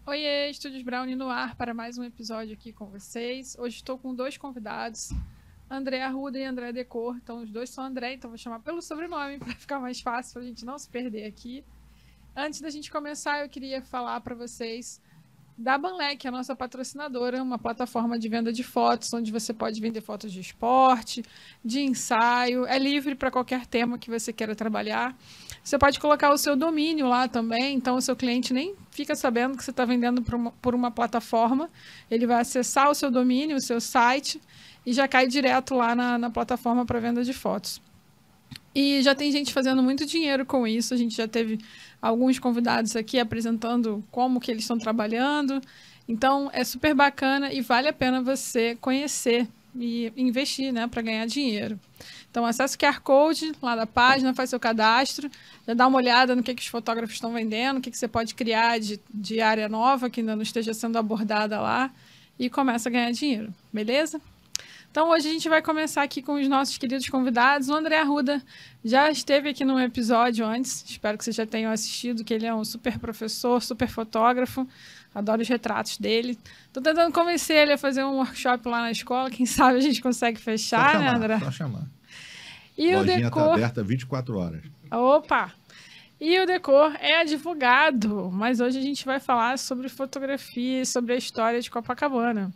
Oiê, Estúdios Brownie no ar para mais um episódio aqui com vocês. Hoje estou com dois convidados, André Arruda e André Decor. Então, os dois são André, então vou chamar pelo sobrenome para ficar mais fácil, para a gente não se perder aqui. Antes da gente começar, eu queria falar para vocês da Banlec, a nossa patrocinadora, uma plataforma de venda de fotos, onde você pode vender fotos de esporte, de ensaio, é livre para qualquer tema que você queira trabalhar. Você pode colocar o seu domínio lá também, então o seu cliente nem fica sabendo que você está vendendo por uma plataforma, ele vai acessar o seu domínio, o seu site, e já cai direto lá na plataforma para venda de fotos. E já tem gente fazendo muito dinheiro com isso. A gente já teve alguns convidados aqui apresentando como que eles estão trabalhando. Então, é super bacana e vale a pena você conhecer e investir, né, para ganhar dinheiro. Então, acesse o QR Code lá da página, faz seu cadastro, já dá uma olhada no que os fotógrafos estão vendendo, o que você pode criar de área nova que ainda não esteja sendo abordada lá e começa a ganhar dinheiro, beleza? Então, hoje a gente vai começar aqui com os nossos queridos convidados. O André Arruda já esteve aqui num episódio antes, espero que vocês já tenham assistido, que ele é um super professor, super fotógrafo, adoro os retratos dele. Estou tentando convencer ele a fazer um workshop lá na escola, quem sabe a gente consegue fechar, só chamar, né, André? Só chamar. E a o lojinha Decor... está aberta 24 horas. Opa! E o Decor é advogado, mas hoje a gente vai falar sobre fotografia e sobre a história de Copacabana.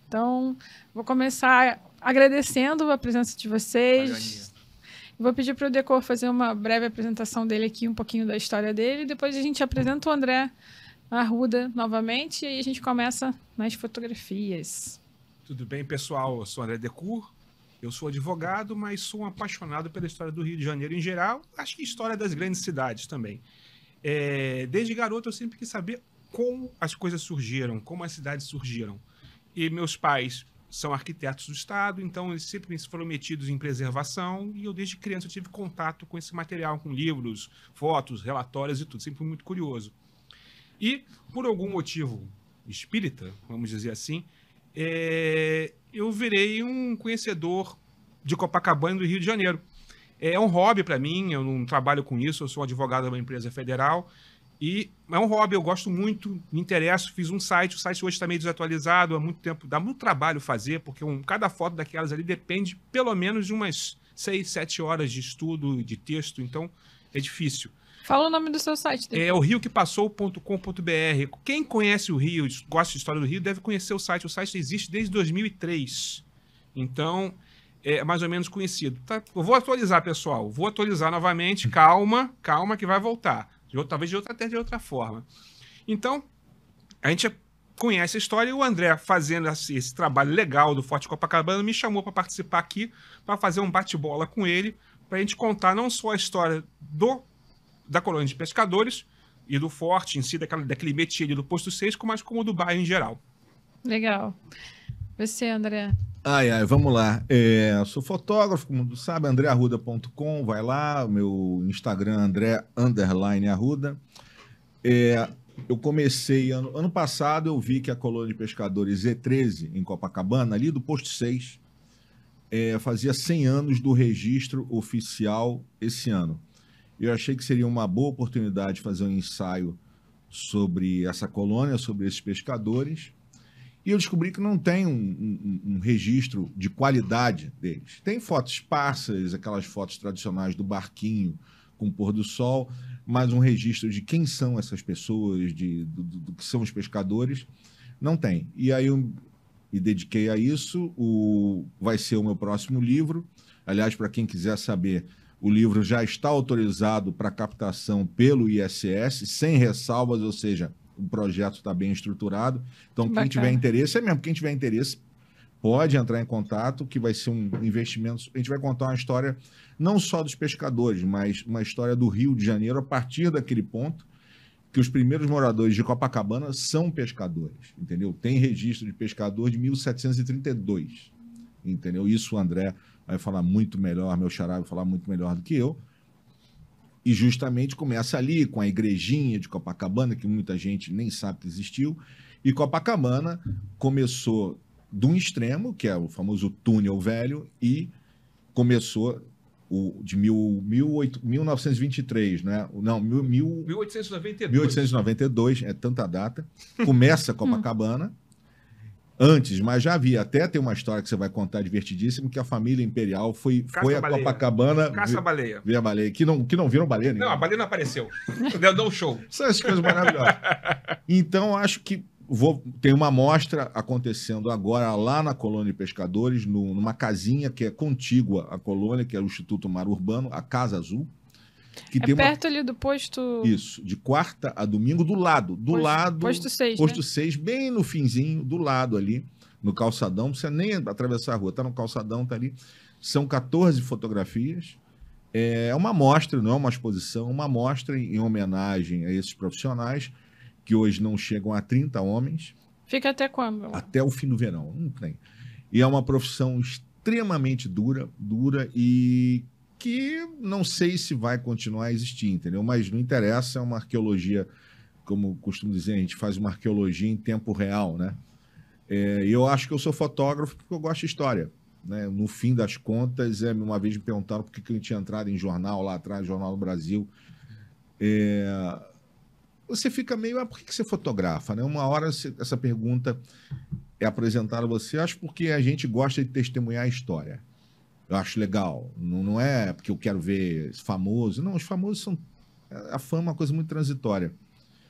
Então, vou começar agradecendo a presença de vocês. Vou pedir para o Decor fazer uma breve apresentação dele aqui, um pouquinho da história dele. Depois a gente apresenta o André Arruda novamente e aí a gente começa nas fotografias. Tudo bem, pessoal? Eu sou André Decor. Eu sou advogado, mas sou um apaixonado pela história do Rio de Janeiro em geral. Acho que história das grandes cidades também. Desde garoto eu sempre quis saber como as coisas surgiram, como as cidades surgiram. E meus pais são arquitetos do Estado, então eles sempre foram metidos em preservação e eu desde criança tive contato com esse material, com livros, fotos, relatórios e tudo, sempre fui muito curioso. E, por algum motivo espírita, vamos dizer assim, eu virei um conhecedor de Copacabana e do Rio de Janeiro. É um hobby para mim, eu não trabalho com isso, eu sou advogado de uma empresa federal, e é um hobby, eu gosto muito, me interesso, fiz um site, o site hoje está meio desatualizado, há muito tempo, dá muito trabalho fazer, porque cada foto daquelas ali depende pelo menos de umas 6, 7 horas de estudo, de texto, então é difícil. Fala o nome do seu site. É o rioquepassou.com.br. Quem conhece o Rio, gosta de história do Rio, deve conhecer o site. O site existe desde 2003, então é mais ou menos conhecido. Tá? Eu vou atualizar, pessoal, vou atualizar novamente, calma que vai voltar. Talvez até de outra forma. Então, a gente conhece a história e o André, fazendo esse trabalho legal do Forte Copacabana, me chamou para participar aqui, para fazer um bate-bola com ele, para a gente contar não só a história da colônia de pescadores e do forte em si, daquele métier do Posto 6, mas como do bairro em geral. Legal. Você, André? Vamos lá. Eu sou fotógrafo, como tu sabe, andrearruda.com, vai lá, meu Instagram, André_Arruda. Eu comecei, ano passado, eu vi que a colônia de pescadores Z13, em Copacabana, ali do Posto 6, fazia 100 anos do registro oficial esse ano. Eu achei que seria uma boa oportunidade de fazer um ensaio sobre essa colônia, sobre esses pescadores. E eu descobri que não tem um registro de qualidade deles. Tem fotos esparsas, aquelas fotos tradicionais do barquinho com o pôr do sol, mas um registro de quem são essas pessoas, do que são os pescadores, não tem. E aí eu me dediquei a isso, vai ser o meu próximo livro. Aliás, para quem quiser saber, o livro já está autorizado para captação pelo ISS, sem ressalvas, ou seja, o projeto está bem estruturado. Então, quem tiver interesse, quem tiver interesse, pode entrar em contato, que vai ser um investimento. A gente vai contar uma história não só dos pescadores, mas uma história do Rio de Janeiro, a partir daquele ponto que os primeiros moradores de Copacabana são pescadores, entendeu? Tem registro de pescador de 1732, entendeu? Isso o André vai falar muito melhor, meu xará vai falar muito melhor do que eu. E justamente começa ali com a igrejinha de Copacabana, que muita gente nem sabe que existiu. E Copacabana começou de um extremo, que é o famoso túnel velho, e começou o de 1923, né? Não, 1892. 1892, é tanta data. Começa Copacabana. Antes, mas já havia. Até tem uma história que você vai contar divertidíssima, que a família imperial foi a Copacabana Caça-baleia. ver a baleia. Que não viram baleia nenhuma. Não, a baleia não apareceu. Deu um show. São essas coisas maravilhosas. Então, acho que tem uma mostra acontecendo agora lá na Colônia de Pescadores, numa casinha que é contígua à colônia, que é o Instituto Mar Urbano, a Casa Azul. Que tem perto ali do posto... Isso, de quarta a domingo, do lado. Posto 6, Posto 6, bem no finzinho, do lado ali, no calçadão. Não precisa nem atravessar a rua, tá no calçadão, tá ali. São 14 fotografias. É uma mostra, não é uma exposição, uma mostra em homenagem a esses profissionais, que hoje não chegam a 30 homens. Fica até quando? Até o fim do verão, não tem. E é uma profissão extremamente dura e que não sei se vai continuar a existir, entendeu? Mas não interessa, é uma arqueologia, como costumo dizer, a gente faz uma arqueologia em tempo real, né? E eu acho que eu sou fotógrafo porque eu gosto de história, né? No fim das contas, uma vez me perguntaram por que eu tinha entrado em jornal lá atrás, Jornal do Brasil. Você fica meio, por que você fotografa, né? Uma hora essa pergunta é apresentada a você, acho porque a gente gosta de testemunhar a história. Eu acho legal. Não é porque eu quero ver famoso. Não, os famosos são... A fama é uma coisa muito transitória.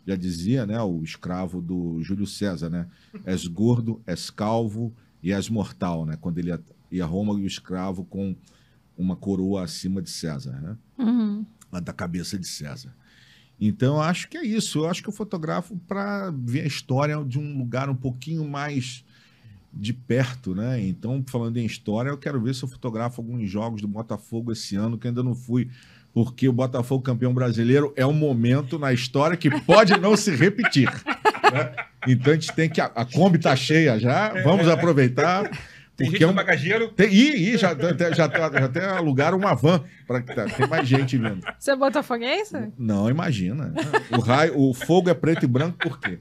Já dizia, né, o escravo do Júlio César, né? És gordo, és calvo e és mortal, né? Quando ele ia a Roma e o escravo com uma coroa acima de César, né? Uhum. Da cabeça de César. Então, eu acho que é isso. Eu acho que eu fotografo para ver a história de um lugar um pouquinho mais de perto, né? Então, falando em história, eu quero ver se eu fotografo alguns jogos do Botafogo esse ano, que ainda não fui, porque o Botafogo campeão brasileiro é um momento na história que pode não se repetir, né? Então, a gente tem que... A Kombi tá cheia já, vamos aproveitar. Tem gente no bagageiro? Já até alugaram uma van, para que tem mais gente vindo. Você é botafoguense? Não, imagina. O fogo é preto e branco, por quê?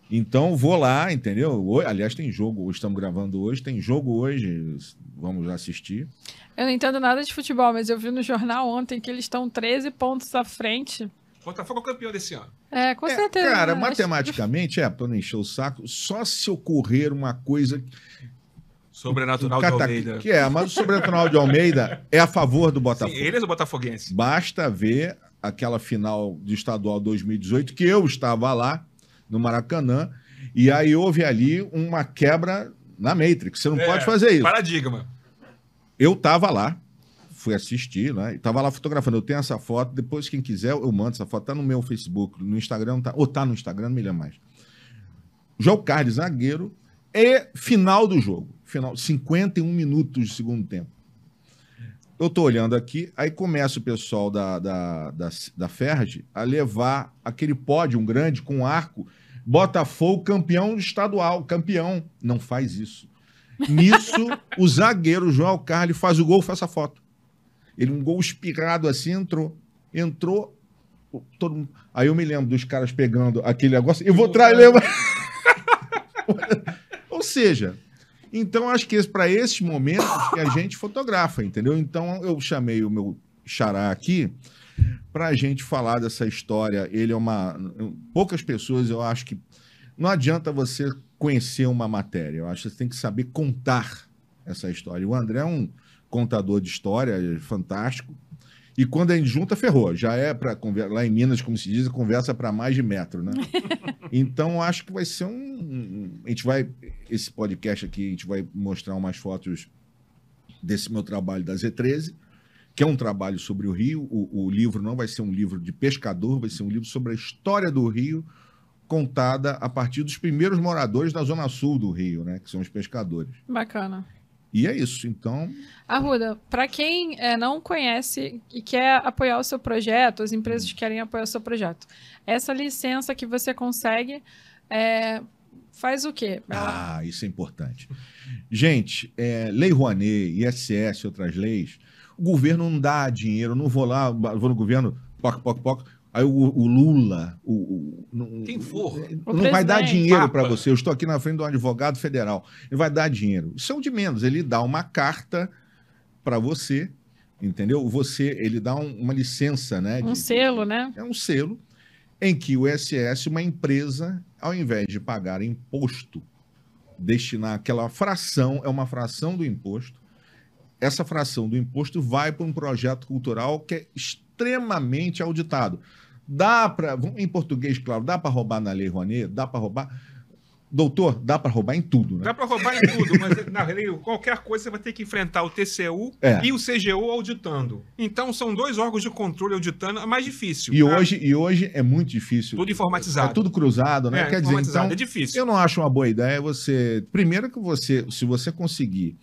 Então, vou lá, entendeu? Aliás, tem jogo, hoje estamos gravando hoje, tem jogo hoje, vamos assistir. Eu não entendo nada de futebol, mas eu vi no jornal ontem que eles estão 13 pontos à frente. Botafogo é o campeão desse ano. Com certeza. Cara, matematicamente, para não encher o saco, só se ocorrer uma coisa... Sobrenatural de Almeida. Mas o Sobrenatural de Almeida é a favor do Botafogo. Sim, ele é o botafoguense. Basta ver aquela final do Estadual 2018, que eu estava lá, no Maracanã, e aí houve ali uma quebra na Matrix. Você não pode fazer isso. Paradigma. Eu estava lá, fui assistir, né? Estava lá fotografando. Eu tenho essa foto, depois quem quiser eu mando essa foto. Tá no meu Facebook, no Instagram, tá no Instagram, não me lembro mais. João Carlos, zagueiro, final do jogo. 51 minutos de segundo tempo. Eu tô olhando aqui, aí começa o pessoal da Ferg a levar aquele pódio grande com arco. Botafogo campeão estadual, campeão. Não faz isso. Nisso, o zagueiro João Carlos faz o gol, faz essa foto. Ele, um gol espirrado assim, entrou, todo mundo... Aí eu me lembro dos caras pegando aquele negócio, eu vou trazer... Ou seja... Então, acho que para esses momentos que a gente fotografa, entendeu? Então, eu chamei o meu xará aqui para a gente falar dessa história. Ele é poucas pessoas, eu acho que... Não adianta você conhecer uma matéria. Eu acho que você tem que saber contar essa história. O André é um contador de história fantástico. E quando a gente junta, ferrou. Já é para... Lá em Minas, como se diz, conversa para mais de metro, né? Então, acho que vai ser a gente vai... Esse podcast aqui, a gente vai mostrar umas fotos desse meu trabalho da Z13, que é um trabalho sobre o Rio. O livro não vai ser um livro de pescador, vai ser um livro sobre a história do Rio, contada a partir dos primeiros moradores da zona sul do Rio, né? Que são os pescadores. Bacana. E é isso, então... Arruda, para quem não conhece e quer apoiar o seu projeto, as empresas que querem apoiar o seu projeto, essa licença que você consegue faz o quê? Isso é importante. Gente, Lei Rouanet, ISS e outras leis, o governo não dá dinheiro, não vou lá, vou no governo, poc. Aí o Lula... Quem for. Não vai dar dinheiro para você. Eu estou aqui na frente de um advogado federal. Ele vai dar dinheiro. Isso é o de menos. Ele dá uma carta para você entendeu? Ele dá uma licença, né? Um selo, né? É um selo em que o ISS, uma empresa, ao invés de pagar imposto, destinar aquela fração, é uma fração do imposto, essa fração do imposto vai para um projeto cultural que é extremamente auditado. Dá para, em português, claro, dá para roubar na Lei Rouanet, dá para roubar. Doutor, dá para roubar em tudo, né? Dá para roubar em tudo, mas na lei, qualquer coisa você vai ter que enfrentar o TCU e o CGU auditando. Então são dois órgãos de controle auditando, é mais difícil. E hoje é muito difícil. Tudo informatizado. É tudo cruzado, né? Quer dizer, então, é difícil. Eu não acho uma boa ideia você. Primeiro que se você conseguir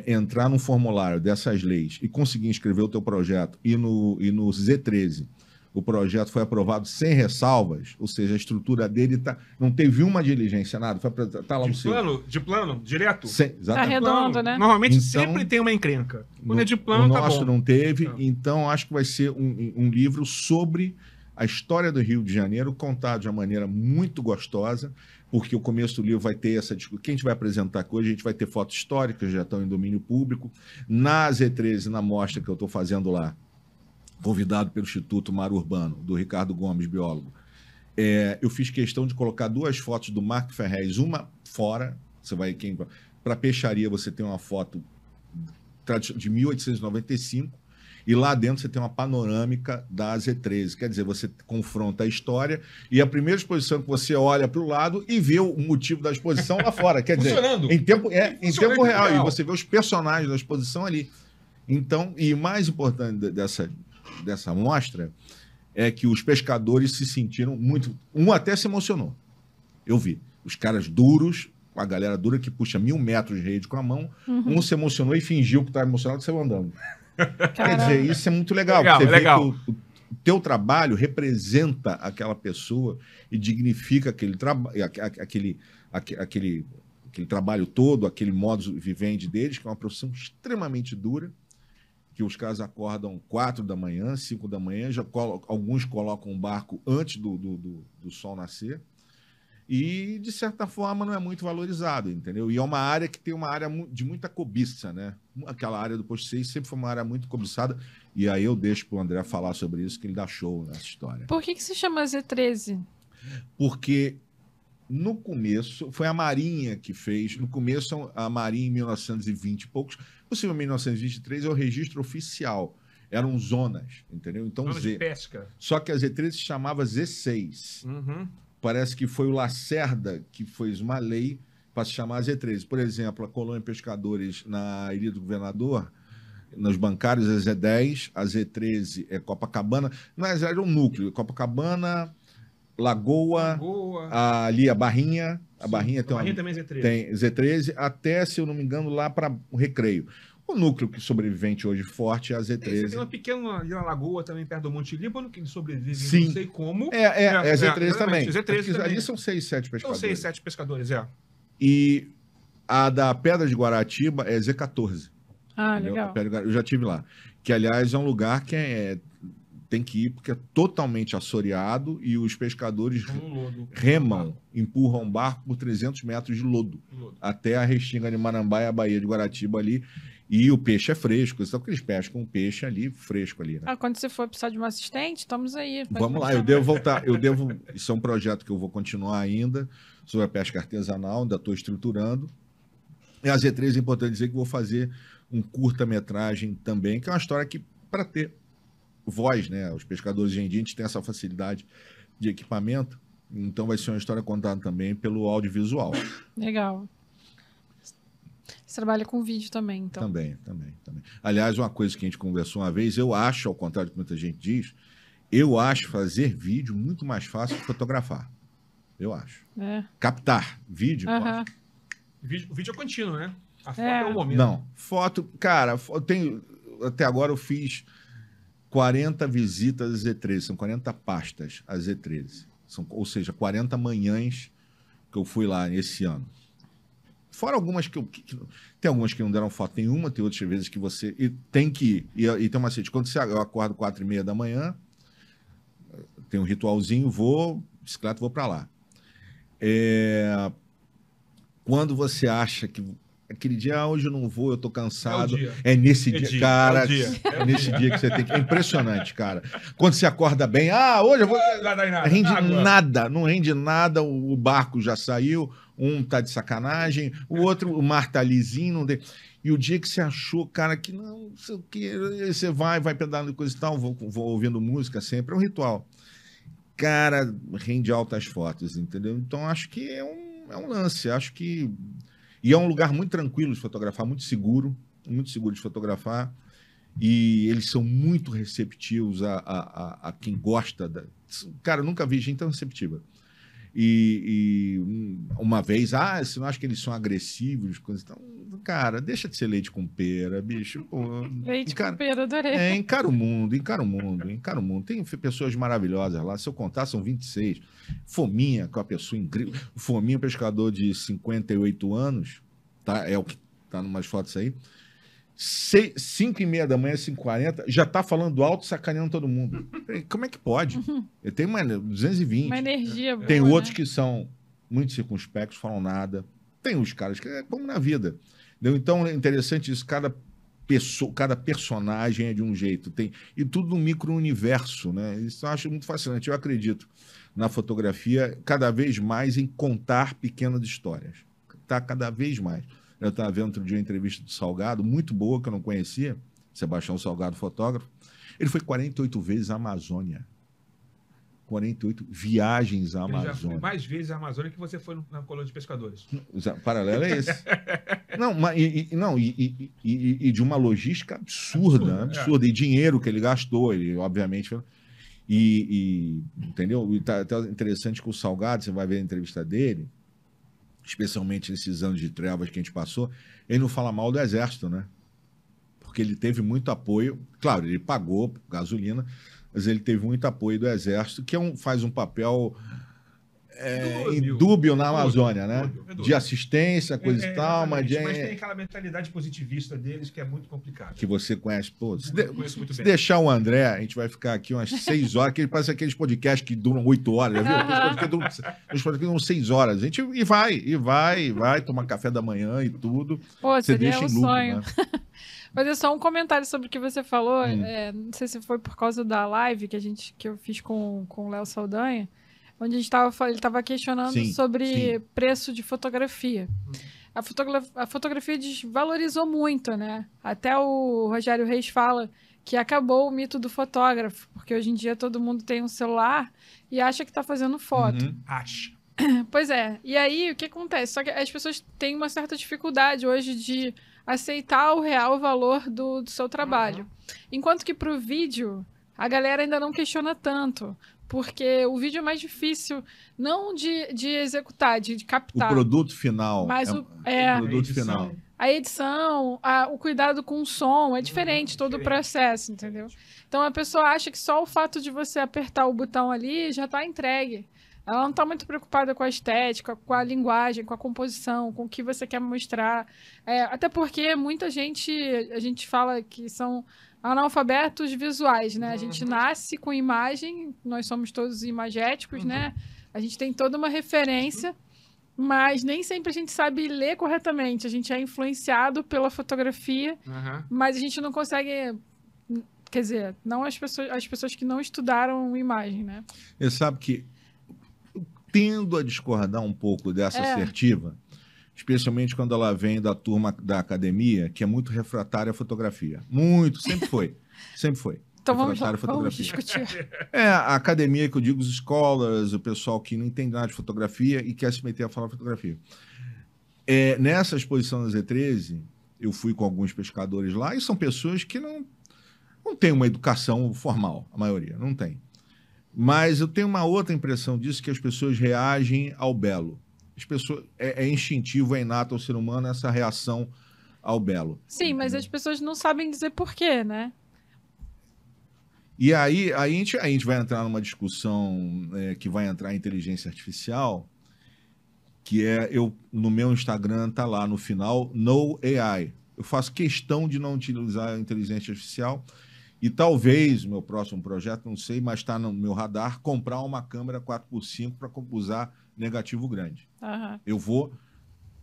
entrar no formulário dessas leis e conseguir inscrever o teu projeto e no Z13. O projeto foi aprovado sem ressalvas, ou seja, a estrutura dele não teve uma diligência, nada. Tá lá de plano, direto? Exatamente. Tá redondo, né? Normalmente então, sempre tem uma encrenca. Quando é de plano, o tá nosso bom. não teve, então acho que vai ser um livro sobre a história do Rio de Janeiro, contado de uma maneira muito gostosa, porque o começo do livro vai ter essa discussão. Quem a gente vai apresentar aqui hoje, a gente vai ter fotos históricas, já estão em domínio público. Na Z13, na mostra que eu estou fazendo lá, convidado pelo Instituto Mar Urbano, do Ricardo Gomes, biólogo. Eu fiz questão de colocar 2 fotos do Marco Ferrez, uma fora, você vai para peixaria, você tem uma foto de 1895, e lá dentro você tem uma panorâmica da Z13. Quer dizer, você confronta a história e a primeira exposição que você olha para o lado e vê o motivo da exposição lá fora. Quer dizer, em tempo real. E você vê os personagens da exposição ali. Então, e o mais importante dessa mostra é que os pescadores se sentiram muito... Um até se emocionou. Eu vi. Os caras duros, a galera dura que puxa 1000 metros de rede com a mão, um se emocionou e fingiu que estava emocionado e saiu andando. Quer dizer, isso é muito legal. Você vê que o teu trabalho representa aquela pessoa e dignifica aquele trabalho todo, aquele modus vivendi deles, que é uma profissão extremamente dura, que os caras acordam 4 da manhã, 5 da manhã, alguns colocam o barco antes do sol nascer, e, de certa forma, não é muito valorizado, entendeu? E é uma área que tem uma área de muita cobiça, né? Aquela área do Posto 6 sempre foi uma área muito cobiçada, e aí eu deixo para o André falar sobre isso, que ele dá show nessa história. Por que se chama Z13? Porque no começo, foi a Marinha que fez, no começo a Marinha em 1920 e poucos, possivelmente em 1923 é o registro oficial, eram zonas, entendeu? Então, zona de pesca. Só que a Z13 se chamava Z6. Parece que foi o Lacerda que fez uma lei para se chamar Z13. Por exemplo, a Colônia Pescadores na Ilha do Governador, nos bancários é Z10, a Z13 é Copacabana, mas era um núcleo, Copacabana, Lagoa, ali a Barrinha, Barrinha também é Z13. Tem Z13, até, se eu não me engano, lá para o Recreio. O núcleo que sobrevivente hoje forte é a Z13. Tem uma pequena lagoa também perto do Monte Líbano que sobrevive, sim, não sei como. É Z13 também. Z13 também. Ali são 6, 7 pescadores. São 6, 7 pescadores, E a da Pedra de Guaratiba é Z14. Legal. Eu já estive lá. Que, aliás, é um lugar que tem que ir, porque é totalmente assoreado e os pescadores remam, empurram o barco por 300 metros de lodo. Até a Restinga de Marambá e a Baía de Guaratiba ali. E o peixe é fresco, só que eles pescam um peixe ali, fresco ali, né? Quando você for precisar de um assistente, estamos aí. Vamos lá, eu devo voltar, isso é um projeto que eu vou continuar ainda, sobre a pesca artesanal, ainda estou estruturando. E a Z13 é importante dizer que vou fazer um curta-metragem também, que é uma história que, para ter voz, né? Os pescadores hoje em dia, a gente tem essa facilidade de equipamento, então vai ser uma história contada também pelo audiovisual. Legal. Você trabalha com vídeo também, então. Também. Aliás, uma coisa que a gente conversou uma vez, eu acho, ao contrário do que muita gente diz, eu acho fazer vídeo muito mais fácil que fotografar. Eu acho. Captar vídeo, vídeo é contínuo, né? A foto é o momento. Não, foto, cara, até agora eu fiz 40 visitas à Z13, são 40 pastas à Z13. Ou seja, 40 manhãs que eu fui lá esse ano. Fora algumas tem algumas que não deram foto nenhuma, tem outras vezes que você tem que ir. E tem uma sede. Quando eu acordo 4h30 da manhã, tem um ritualzinho, bicicleta, vou para lá. Quando você acha que aquele dia, hoje eu não vou, eu tô cansado. dia. Nesse É dia, dia, cara. é o dia. É nesse dia que você tem que. É impressionante, cara. Quando você acorda bem, hoje eu vou. Não dá em nada. Rende Água. nada, não rende nada. O barco já saiu, um tá de sacanagem, o outro, o mar tá lisinho, não tem. E o dia que você achou, cara, que não sei o que, você vai pedalando e coisa e tal, vou ouvindo música sempre, é um ritual. Cara, rende altas fotos, entendeu? Então acho que é um lance, acho que. E é um lugar muito tranquilo de fotografar, muito seguro de fotografar. E eles são muito receptivos a quem gosta da. Cara, eu nunca vi gente tão receptiva. E uma vez, você não acha que eles são agressivos? Coisa, então, cara, deixa de ser leite com pera, bicho. Pô, Leite com pera, adorei. encara o mundo. Tem pessoas maravilhosas lá. Se eu contar, são 26. Fominha, que é uma pessoa incrível. Fominha, pescador de 58 anos, tá? É o que tá numas fotos aí. 5h30 da manhã, 5h40, já tá falando alto, sacaneando todo mundo. Como é que pode? Eu tenho 220. Uma energia boa, Tem outros né? que são muito circunspectos, falam nada. Tem os caras que é como na vida. Entendeu? Então é interessante isso, cada personagem é de um jeito. E tudo num micro-universo, né? Isso eu acho muito fascinante. Eu acredito na fotografia cada vez mais em contar pequenas histórias. Tá cada vez mais. Eu estava vendo outro dia uma entrevista do Salgado, muito boa, que eu não conhecia, Sebastião Salgado, fotógrafo. Ele foi 48 vezes à Amazônia. 48 viagens à Ele já foi Amazônia. mais vezes à Amazônia que você foi na colônia de pescadores. O paralelo é esse. Não, e de uma logística absurda. E dinheiro que ele gastou, ele obviamente. Entendeu? E tá até interessante que o Salgado, você vai ver a entrevista dele, especialmente nesses anos de trevas que a gente passou, ele não fala mal do Exército, né? Porque ele teve muito apoio. Claro, ele pagou gasolina, mas ele teve muito apoio do Exército, que faz um papel indúbio na Amazônia, né? Dúbio. De assistência, coisa e tal, mas tem aquela mentalidade positivista deles que é muito complicada. que você conhece. Pô, se Conheço muito bem. deixar o André, a gente vai ficar aqui umas 6 horas, que ele parece aqueles podcasts que duram 8 horas, já viu? Os podcasts que duram 6 horas. A gente vai tomar café da manhã e tudo. Pô, Você seria deixa um em lucro, sonho. né? Fazer só um comentário sobre o que você falou. Não sei se foi por causa da live que eu fiz com o Léo Saldanha, onde ele estava questionando Sim, sobre sim. preço de fotografia. A fotografia desvalorizou muito, né? Até o Rogério Reis fala que acabou o mito do fotógrafo, porque hoje em dia todo mundo tem um celular e acha que está fazendo foto. Uhum. Acha. Pois é. E aí, o que acontece? Só que as pessoas têm uma certa dificuldade hoje de aceitar o real valor do seu trabalho. Enquanto que para o vídeo, a galera ainda não questiona tanto. Porque o vídeo é mais difícil, não de executar, de O captar. produto final. Mas o produto final. a edição, o cuidado com o som, é diferente todo o processo, entendeu? Então a pessoa acha que só o fato de você apertar o botão ali já está entregue. Ela não está muito preocupada com a estética, com a linguagem, com a composição, com o que você quer mostrar. Até porque muita gente, a gente fala que são analfabetos visuais, né? A gente nasce com imagem, nós somos todos imagéticos, né? A gente tem toda uma referência, mas nem sempre a gente sabe ler corretamente. A gente é influenciado pela fotografia, mas a gente não consegue... Quer dizer, não as pessoas que não estudaram imagem, né? Você sabe que eu tendo a discordar um pouco dessa assertiva, especialmente quando ela vem da turma da academia, que é muito refratária à fotografia. Muito, sempre foi. Sempre foi. Então vamos discutir. A academia que eu digo, os scholars, o pessoal que não entende nada de fotografia e quer se meter a falar fotografia. Nessa exposição da Z13, eu fui com alguns pescadores lá e são pessoas que não têm uma educação formal, a maioria, não tem. Mas eu tenho uma outra impressão disso, que as pessoas reagem ao belo. As pessoas, é instintivo, é inato ao ser humano essa reação ao belo. Sim, mas as pessoas não sabem dizer porquê, né? E aí a gente vai entrar numa discussão que vai entrar em inteligência artificial, que no meu Instagram tá lá no final, no AI. Eu faço questão de não utilizar a inteligência artificial e talvez, meu próximo projeto, não sei, mas está no meu radar, comprar uma câmera 4x5 para usar negativo grande. Eu vou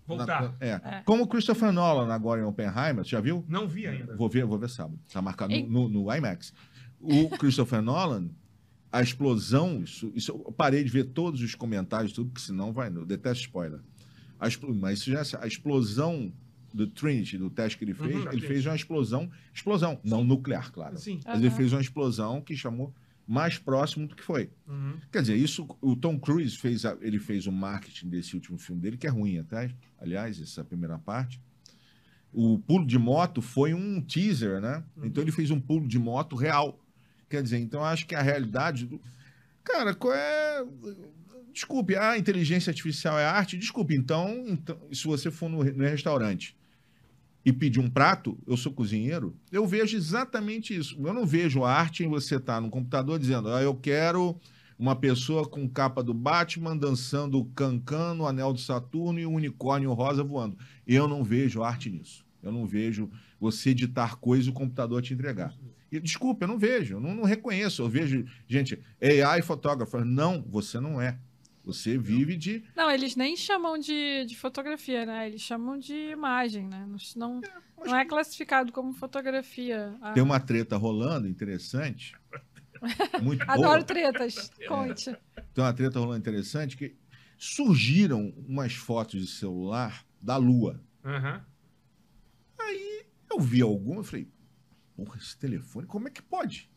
Voltar. Como o Christopher Nolan agora em Oppenheimer, você já viu? Não vi ainda. Vou ver sábado. Tá marcado no IMAX. O Christopher Nolan, a explosão, isso eu parei de ver todos os comentários, tudo, porque senão eu detesto spoiler. Mas isso já a explosão do Trinity, do teste que ele fez, ele fez uma explosão, não nuclear, claro. Sim. Mas ele fez uma explosão que chamou mais próximo do que foi. Quer dizer, isso o Tom Cruise ele fez o marketing desse último filme dele, que é ruim até, aliás, essa primeira parte. O pulo de moto foi um teaser, né? Então ele fez um pulo de moto real. Quer dizer, então eu acho que a realidade... Cara, qual é... Desculpe, a inteligência artificial é arte? Desculpe, então se você for no restaurante e pedir um prato, eu sou cozinheiro, eu vejo exatamente isso. Eu não vejo a arte em você estar no computador dizendo, eu quero uma pessoa com capa do Batman dançando o Cancan no Anel de Saturno e um unicórnio rosa voando. Eu não vejo arte nisso. Eu não vejo você editar coisa e o computador te entregar. E, desculpa, eu não vejo, eu não reconheço. Eu vejo, gente, AI photographer. Não, você não é. Você vive de... Não, eles nem chamam de fotografia, né? Eles chamam de imagem, né? Não é classificado como fotografia. Tem uma treta rolando interessante. Muito boa. Adoro tretas. Conte. Tem uma treta rolando interessante que surgiram umas fotos de celular da Lua. Aí eu vi alguma e falei, porra, esse telefone, como é que pode?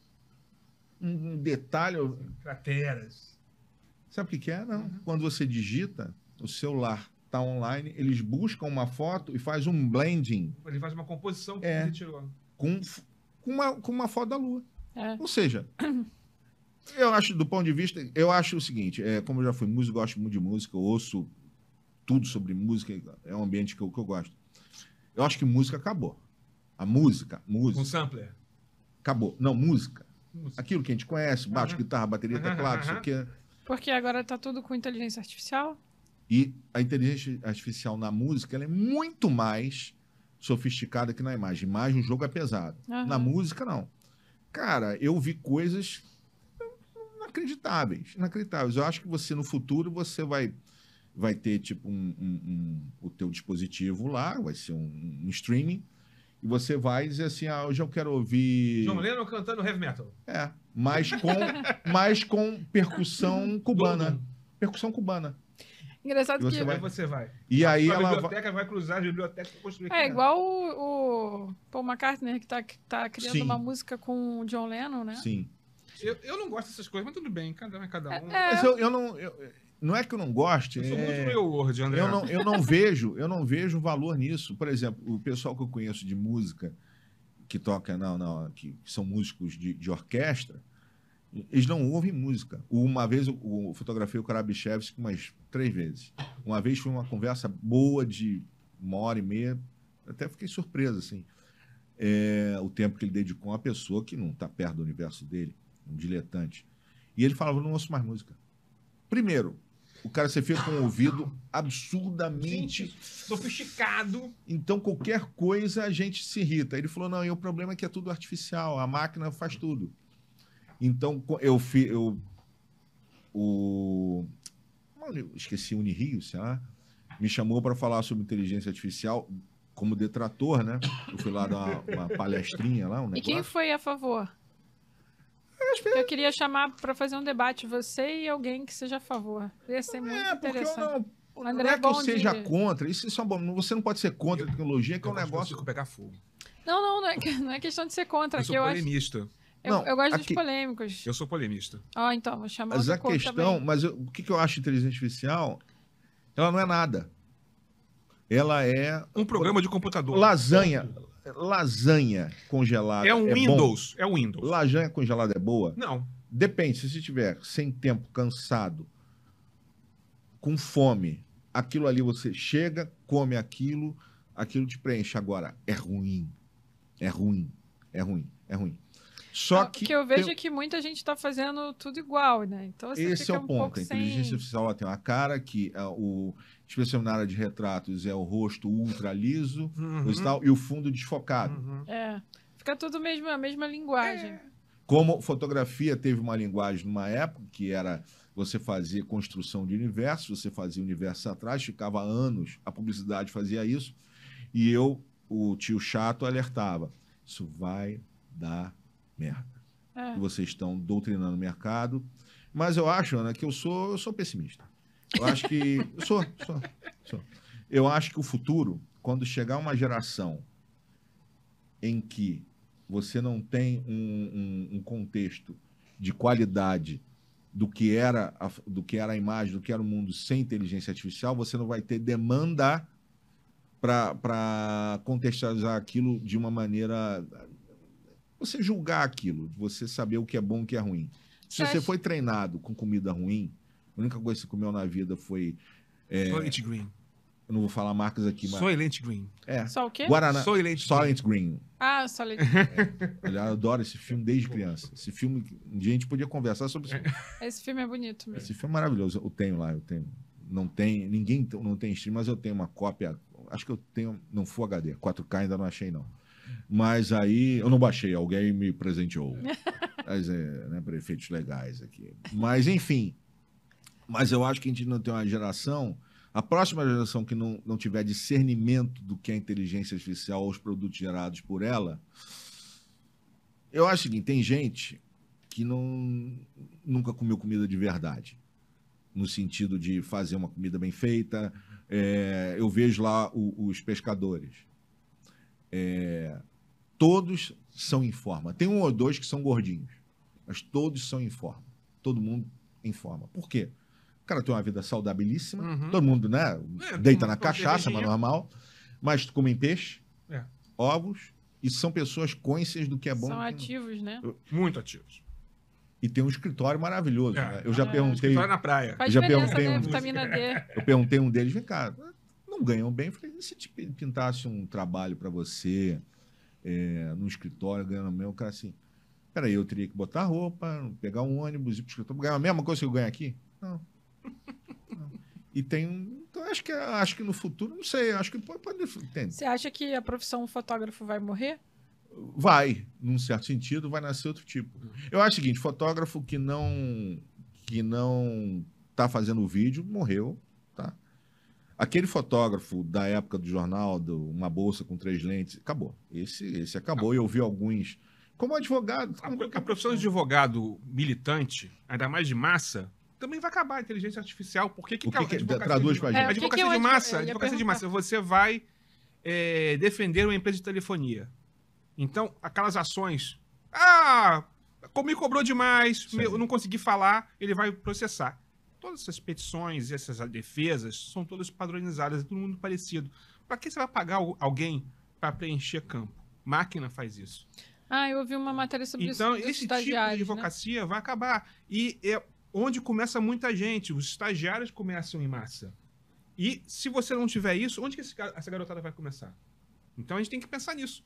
Um detalhe... Crateras. Sabe o que é? Não. Quando você digita, o celular está online, eles buscam uma foto e faz um blending. Ele faz uma composição que você tirou. Com uma foto da Lua. Ou seja, eu acho, do ponto de vista, eu acho o seguinte, como eu já fui músico, gosto muito de música, eu ouço tudo sobre música, é um ambiente que eu gosto. Eu acho que música acabou. A música. Com sampler? Acabou. Não, música. Aquilo que a gente conhece, baixo, guitarra, bateria, teclado, isso aqui. Porque agora tá tudo com inteligência artificial? E a inteligência artificial na música ela é muito mais sofisticada que na imagem. Imagem, o jogo é pesado. Na música, não. Cara, eu vi coisas inacreditáveis. Eu acho que você, no futuro, você vai ter, tipo, o teu dispositivo lá, vai ser um streaming, e você vai dizer assim, hoje eu quero ouvir... John Lennon cantando heavy metal. Mas com percussão cubana. Percussão cubana. Engraçado que... Aí você vai. E aí a ela biblioteca vai cruzar a biblioteca para construir. Igual o Paul McCartney, que tá criando uma música com o John Lennon, né? Sim. Eu não gosto dessas coisas, mas tudo bem, cada um é cada um. Mas eu não... Não é que eu não goste. Eu sou muito real world, André. Eu não vejo valor nisso. Por exemplo, o pessoal que eu conheço de música, que toca, que são músicos de orquestra, eles não ouvem música. Uma vez eu fotografei o Karabichevsky umas 3 vezes. Uma vez foi uma conversa boa de 1h30, até fiquei surpreso, assim. O tempo que ele dedicou a uma pessoa que não está perto do universo dele, um diletante. E ele falava, não ouço mais música. Primeiro, o cara você fica com o ouvido absurdamente sofisticado. Então, qualquer coisa a gente se irrita. Ele falou, não, e o problema é que é tudo artificial, a máquina faz tudo. Então, eu esqueci, Unirio, sei lá, me chamou para falar sobre inteligência artificial como detrator, né? Eu fui lá dar uma palestrinha lá, um negócio. E quem foi a favor? Eu queria chamar para fazer um debate, você e alguém que seja a favor. Ia ser muito interessante. Não é que eu seja contra, isso é bom. Você não pode ser contra a tecnologia, que é um negócio... Eu pegar fogo. Não é questão de ser contra. Eu sou polemista. Eu gosto dos polêmicos. Eu sou polemista. Então, vou chamar mas o a questão, mas o que eu acho de inteligência artificial? Ela não é nada. Ela é... um programa de computador. Lasanha congelada é um Windows. Bom? É um Windows. Lasanha congelada é boa? Não. Depende. Se você estiver sem tempo, cansado, com fome, aquilo ali você chega, come aquilo te preenche. Agora, é ruim. Só que... O que eu vejo é que muita gente está fazendo tudo igual, né? Então você esse fica é o ponto. A inteligência sem... artificial tem uma cara que, especialmente na área de retratos, é o rosto ultra liso e o fundo desfocado. Fica tudo a mesma linguagem. Como fotografia teve uma linguagem numa época que era você fazia construção de universo, você fazia universo atrás, ficava anos, a publicidade fazia isso, e eu, o tio chato, alertava. Isso vai dar merda. Que vocês estão doutrinando o mercado. Mas eu acho, Ana, que eu sou pessimista. Eu acho que... sou. Eu acho que o futuro, quando chegar uma geração em que você não tem um contexto de qualidade do que era a imagem, do que era o mundo sem inteligência artificial, você não vai ter demanda para contextualizar aquilo de uma maneira... Você julgar aquilo, você saber o que é bom e o que é ruim. Se você foi treinado com comida ruim, a única coisa que você comeu na vida foi... Soylent Green. Eu não vou falar marcas aqui, mas... Soylent Green. Só o quê? Guaraná. Soylent Green. Ah, Soylent Green. Eu adoro esse filme desde criança. Esse filme, um dia a gente podia conversar sobre isso. Esse filme é bonito mesmo. Esse filme é maravilhoso. Eu tenho lá, Não tem, ninguém não tem stream, mas eu tenho uma cópia. Acho que eu tenho, não Full HD. 4K ainda não achei, não. Mas aí, eu não baixei, alguém me presenteou. Mas né, para efeitos legais aqui. Mas, enfim. Mas eu acho que a gente não tem uma geração... A próxima geração que não tiver discernimento do que é inteligência artificial ou os produtos gerados por ela, eu acho o seguinte, tem gente que nunca comeu comida de verdade, no sentido de fazer uma comida bem feita. Eu vejo lá os pescadores. Todos são em forma. Tem um ou dois que são gordinhos, mas todos são em forma. Todo mundo em forma. Por quê? O cara tem uma vida saudabilíssima, todo mundo, né? Deita na cachaça, mas normal. Mas comem peixe, ovos, e são pessoas conscientes do que é bom. São ativos, né? Muito ativos. E tem um escritório maravilhoso. Né? Eu já perguntei. Escritório na praia. Faz já diferença, perguntei né? Vitamina D. Eu perguntei um deles, vem cá, não ganham bem? Eu falei, e se te pintasse um trabalho para você no escritório, ganhando bem? O cara assim, peraí, eu teria que botar roupa, pegar um ônibus, ir pro escritório, ganhar a mesma coisa que eu ganho aqui? Não. E tem. Então, acho que no futuro, não sei, acho que pode entender. Você acha que a profissão fotógrafo vai morrer? Vai, num certo sentido, vai nascer outro tipo. Eu acho o seguinte, fotógrafo que não tá fazendo vídeo, morreu, tá? Aquele fotógrafo da época do jornal, uma bolsa com 3 lentes, acabou. Esse acabou. E eu vi alguns, como advogado. A profissão de advogado militante, ainda mais de massa, também vai acabar a inteligência artificial. Por que traduz pra gente? Advocacia de massa, você vai defender uma empresa de telefonia. Então, aquelas ações... me cobrou demais, eu não consegui falar, ele vai processar. Todas essas petições, essas defesas, são todas padronizadas, é todo mundo parecido. Para que você vai pagar alguém para preencher campo? Máquina faz isso. Eu ouvi uma matéria sobre isso. Então, esse tipo de advocacia vai acabar. E é onde começa muita gente. Os estagiários começam em massa. E se você não tiver isso, onde que essa garotada vai começar? Então, a gente tem que pensar nisso.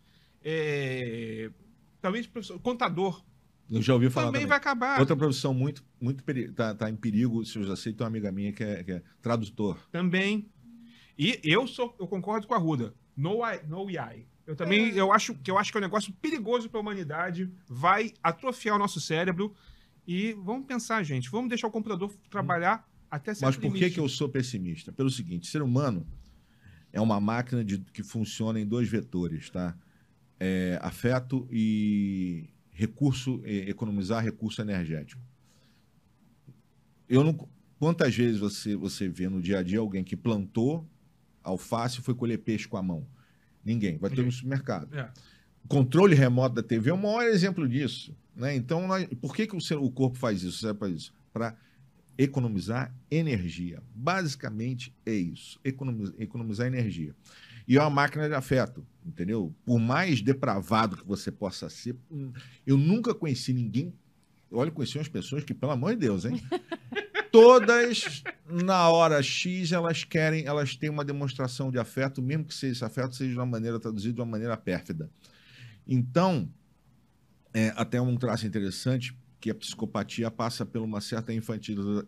Talvez contador. Eu já ouvi falar também vai acabar. Outra profissão muito tá em perigo, se eu já sei, tem uma amiga minha que é tradutor. Também. E eu concordo com a Ruda. No AI. Eu também eu acho que é um negócio perigoso para a humanidade, vai atrofiar o nosso cérebro. E vamos pensar, gente, vamos deixar o computador trabalhar até certo limite. Mas por que eu sou pessimista? Pelo seguinte, ser humano é uma máquina que funciona em 2 vetores, tá? Afeto e economizar recurso energético. Quantas vezes você vê no dia a dia alguém que plantou alface e foi colher peixe com a mão? Ninguém. Vai ter no supermercado. O controle remoto da TV é o maior exemplo disso. Né? Então, por que o corpo faz isso? Serve para isso? Para economizar energia. Basicamente é isso. Economizar energia. E é uma máquina de afeto, entendeu? Por mais depravado que você possa ser, eu nunca conheci ninguém. Olha, conheci umas pessoas que, pelo amor de Deus, hein? Todas, na hora X, elas têm uma demonstração de afeto, mesmo que esse afeto seja de uma maneira traduzida de uma maneira pérfida. Então, até um traço interessante, que a psicopatia passa por uma certa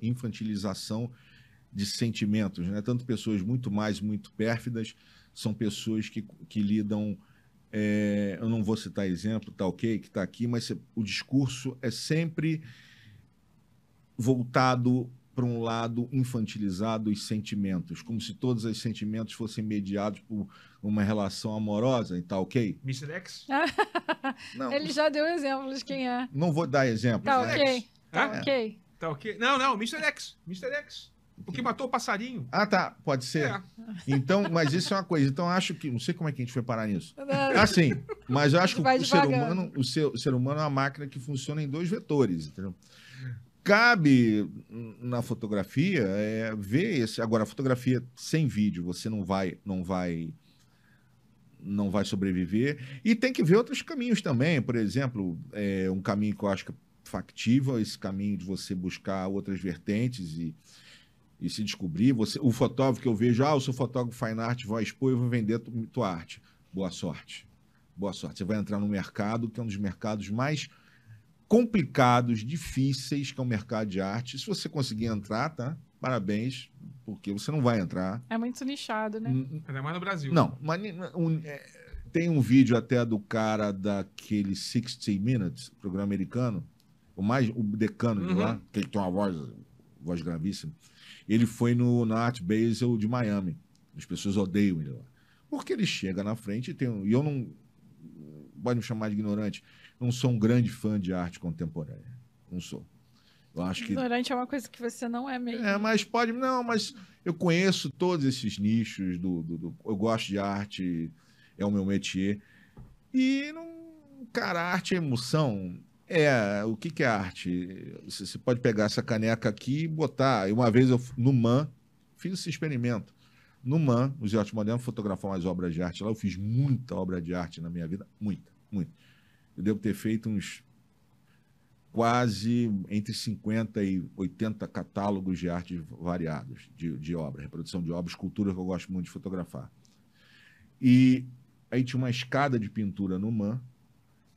infantilização de sentimentos, né? Tanto pessoas muito pérfidas, são pessoas que lidam... eu não vou citar exemplo, tá ok, que está aqui, mas o discurso é sempre voltado para um lado infantilizado os sentimentos, como se todos os sentimentos fossem mediados por uma relação amorosa e tal, ok? Mr. X? Não, Ele já deu exemplos de quem é. não vou dar exemplos. Tá né? ok. Tá Hã? ok. Tá ok? Não, Mr. X. Mr. X. O que matou o passarinho. Ah, tá, pode ser. É. Então, mas isso é uma coisa. Então, acho que. Não sei como é que a gente foi parar nisso. Não, Assim, mas eu acho que Vai o ser devagando. humano, o ser humano é uma máquina que funciona em dois vetores, entendeu? Cabe na fotografia ver esse. Agora, a fotografia sem vídeo, você não vai sobreviver. E tem que ver outros caminhos também. Por exemplo, um caminho que eu acho que é factível, esse caminho de você buscar outras vertentes e se descobrir. O fotógrafo que eu vejo, eu sou fotógrafo fine art, vou expor e vou vender tua arte. Boa sorte. Boa sorte. Você vai entrar no mercado, que é um dos mercados mais complicados, difíceis, que é o mercado de arte. Se você conseguir entrar, tá? Parabéns, porque você não vai entrar. É muito nichado, né? Ainda mais no Brasil. Não, mas tem um vídeo até do cara daquele 60 Minutes, programa americano, o decano de lá, que ele tem uma voz gravíssima. Ele foi na Art Basel de Miami. As pessoas odeiam ele lá. Porque ele chega na frente e e eu não... Pode me chamar de ignorante. Não sou um grande fã de arte contemporânea. Não sou. Eu acho que... Ignorante é uma coisa que você não é mesmo. mas pode... Não, mas eu conheço todos esses nichos eu gosto de arte, é o meu métier. E, cara, arte é emoção. O que é arte? Você pode pegar essa caneca aqui e botar. Uma vez no MAN, fiz esse experimento. No MAN, Museu de Arte Moderna, fotografar umas obras de arte lá. Eu fiz muita obra de arte na minha vida. Muita. Eu devo ter feito uns quase entre 50 e 80 catálogos de arte variados, de obra, reprodução de obras, escultura, que eu gosto muito de fotografar. E aí tinha uma escada de pintura no MAN,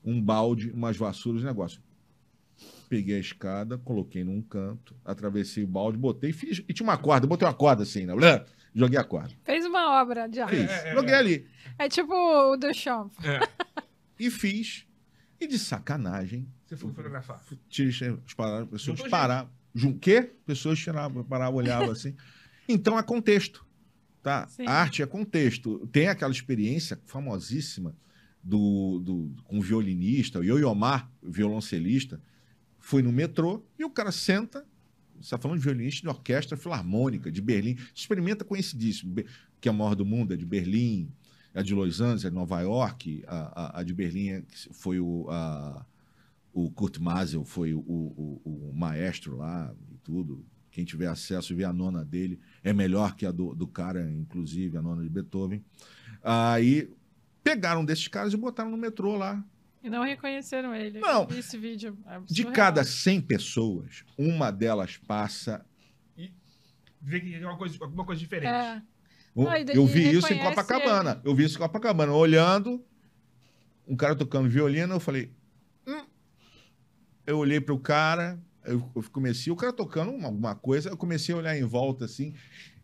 um balde, umas vassouras, negócio. Peguei a escada, coloquei num canto, atravessei o balde, botei, fiz, e tinha uma corda, botei uma corda assim, né? Joguei a corda. Fez uma obra de arte. Fiz, joguei ali. É tipo o Duchamp. E fiz, e de sacanagem, Você foi fotografar. as pessoas paravam. Quê? Pessoas paravam, olhavam assim. Então é contexto, tá? Sim. A arte é contexto. Tem aquela experiência famosíssima com um violinista, o Yo-Yo-Ma, violoncelista, foi no metrô e o cara senta, você está falando de violinista de orquestra filarmônica de Berlim, experimenta conhecidíssimo, que é a maior do mundo, é de Berlim, a de Los Angeles, é de Nova York, a de Berlim foi o Kurt Masel, foi o maestro lá e tudo. Quem tiver acesso, vê a nona dele, é melhor que a do cara, inclusive, a nona de Beethoven. Aí pegaram desses caras e botaram no metrô lá. E não reconheceram ele. Não. Eu vi esse vídeo. É De surreal. cada 100 pessoas, uma delas passa. Vê que é alguma coisa diferente. É. Não, Eu vi isso em reconhece Copacabana. Eu vi isso em Copacabana. Olhando, um cara tocando violino, eu falei. Eu olhei para o cara, eu comecei, o cara tocando alguma coisa, eu comecei a olhar em volta assim,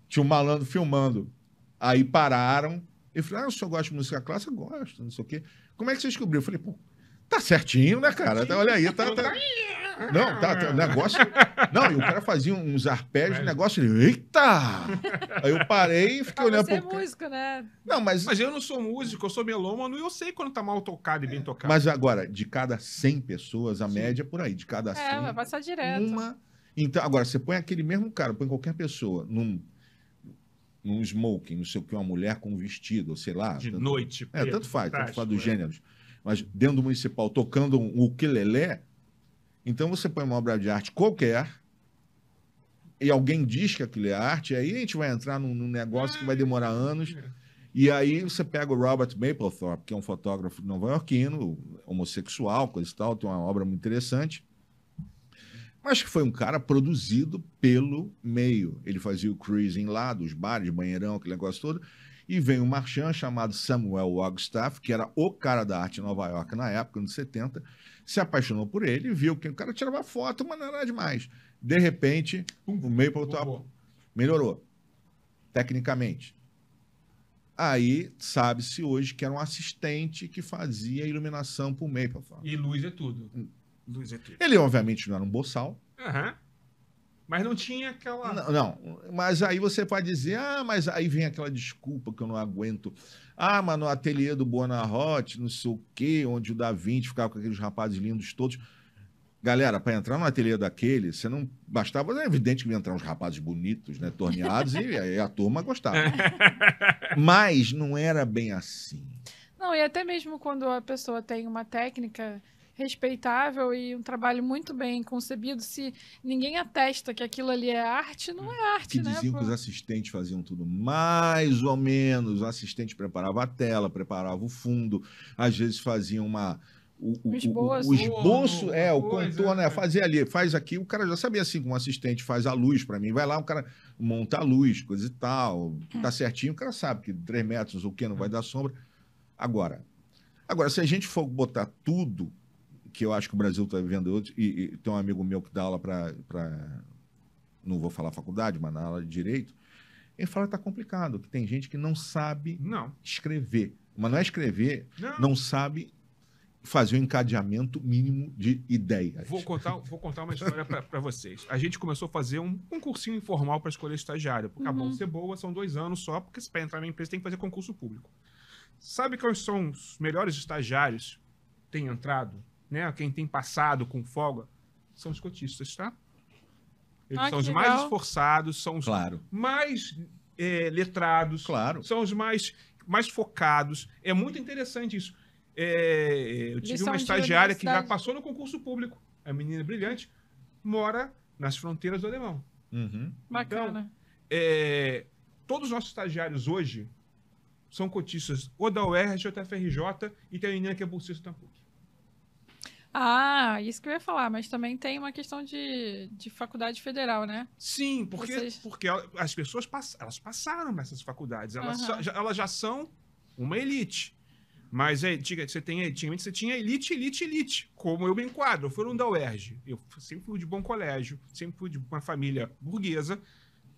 tinha um malandro filmando. Aí pararam. Eu falei, o senhor gosta de música clássica? Eu gosto, não sei o quê. Como é que você descobriu? Eu falei, pô, tá certinho, né, cara? Olha aí, tá... Não, tá, negócio... Não, e o cara fazia uns arpejos, negócio... Eita! Aí eu parei e fiquei olhando Você é pro... músico, né? Não, mas eu não sou músico, eu sou melômano e eu sei quando tá mal tocado e bem tocado. Mas agora, de cada 100 pessoas, a média é por aí. De cada 100, vai passar direto. uma... Então, agora, você põe aquele mesmo cara, põe qualquer pessoa num smoking, não sei o que, uma mulher com um vestido, ou sei lá. De noite. Tanto faz fantástico, dos gêneros. Mas dentro do municipal, tocando um ukulele, então você põe uma obra de arte qualquer e alguém diz que aquilo é arte, aí a gente vai entrar num negócio que vai demorar anos. E aí você pega o Robert Mapplethorpe, que é um fotógrafo nova-iorquino, homossexual, coisa e tal, tem uma obra muito interessante, mas que foi um cara produzido pelo meio. Ele fazia o cruising lá, dos bares, banheirão, aquele negócio todo, e vem um marchand chamado Samuel Wagstaff, que era o cara da arte em Nova York na época, nos 70, se apaixonou por ele e viu que o cara tirava foto, mas não era demais. De repente, o Mapplethorpe melhorou, tecnicamente. Aí, sabe-se hoje que era um assistente que fazia iluminação para o Mapplethorpe. E luz é tudo. Luz é tudo. Ele, obviamente, não era um boçal. Mas não tinha aquela... Não, mas aí você pode dizer, mas aí vem aquela desculpa que eu não aguento. Mas no ateliê do Buonarroti, não sei o quê, onde o Da Vinci ficava com aqueles rapazes lindos todos. Galera, para entrar no ateliê daquele, você não bastava, é evidente que ia entrar uns rapazes bonitos, né, torneados, e aí a turma gostava. Mas não era bem assim. Não, e até mesmo quando a pessoa tem uma técnica respeitável e um trabalho muito bem concebido, se ninguém atesta que aquilo ali é arte, não é arte, Que né? diziam que os assistentes faziam tudo mais ou menos. O assistente preparava a tela, preparava o fundo, às vezes fazia o esboço. o esboço, o coisa, contorno, fazia ali, faz aqui, o cara já sabia assim, como assistente faz a luz para mim, vai lá, o cara monta a luz, coisa e tal, tá certinho, o cara sabe que 3 metros ou o que não vai dar sombra. Agora, se a gente for botar tudo que eu acho que o Brasil está vivendo hoje, e tem um amigo meu que dá aula para não vou falar faculdade, mas na aula de Direito, ele fala que está complicado, que tem gente que não sabe escrever. Mas não é escrever, não sabe fazer o encadeamento mínimo de ideias. Vou contar uma história para vocês. A gente começou a fazer um cursinho informal para escolher estagiário. Porque a bom ser boa, são 2 anos só, porque para entrar na empresa tem que fazer concurso público. Sabe quais são os melhores estagiários que têm entrado? Né? Quem tem passado com folga? São os cotistas, tá? Eles são os mais esforçados, são os mais letrados, são os mais focados. É muito interessante isso. Eu tive uma estagiária que já passou no concurso público. A menina brilhante mora nas fronteiras do Alemão. Bacana. Então, todos os nossos estagiários hoje são cotistas ou da UERJ, ou da FRJ, e tem a menina que é bolsista da PUC. Isso que eu ia falar, mas também tem uma questão de faculdade federal, né? Sim, porque as pessoas elas passaram nessas faculdades, elas já são uma elite. Mas antigamente você tinha elite, como eu me enquadro. Eu fui um da UERJ. Eu sempre fui de bom colégio, sempre fui de uma família burguesa.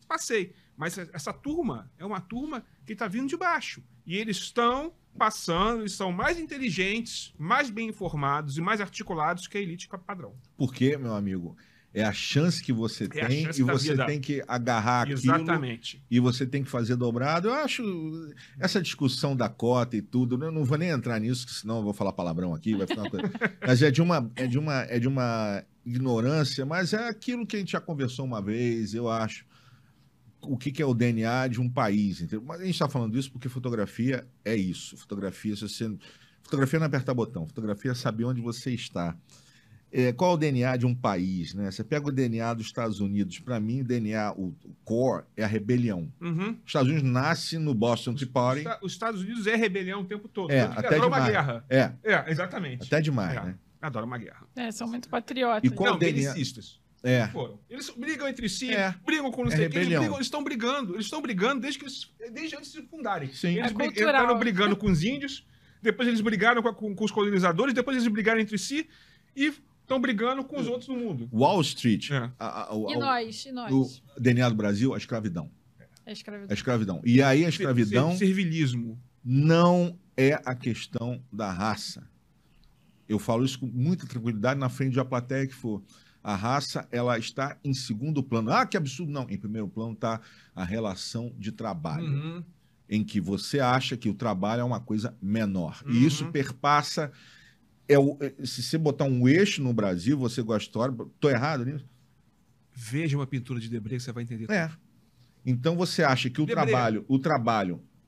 Passei. Mas essa turma é uma turma que está vindo de baixo. E eles estão passando, eles são mais inteligentes, mais bem informados e mais articulados que a elite padrão. Porque, meu amigo, é a chance que você tem e você tem que agarrar aquilo. Exatamente. E você tem que fazer dobrado. Eu acho essa discussão da cota e tudo, eu não vou nem entrar nisso, senão eu vou falar palavrão aqui, vai ficar uma coisa. Mas é de uma ignorância, mas é aquilo que a gente já conversou uma vez, eu acho. O que é o DNA de um país, entendeu? Mas a gente está falando disso porque fotografia é isso. Fotografia não é apertar botão, fotografia é saber onde você está. Qual é o DNA de um país, né? Você pega o DNA dos Estados Unidos, para mim, o DNA, o core, é a rebelião. Os Estados Unidos nasce no Boston Tea Party. Os Estados Unidos é rebelião o tempo todo. Até demais. Uma guerra. Exatamente. Até demais, né? Adora uma guerra. São muito patriotas. E qual belicistas. Eles brigam entre si, brigam com não sei quem, eles estão brigando desde antes de se fundarem. Sim. Eles entraram brigando com os índios, depois eles brigaram com os colonizadores, depois eles brigaram entre si e estão brigando com os outros no mundo. Wall Street. E nós? O DNA do Brasil, a escravidão. A escravidão. E aí a escravidão... Servilismo. Não é a questão da raça. Eu falo isso com muita tranquilidade na frente de uma plateia que for... A raça, ela está em segundo plano. Que absurdo. Não, em primeiro plano está a relação de trabalho, em que você acha que o trabalho é uma coisa menor. E isso perpassa... se você botar um eixo no Brasil, você gosta de história... Estou errado nisso? Veja uma pintura de Debré que você vai entender tudo. Então você acha que o trabalho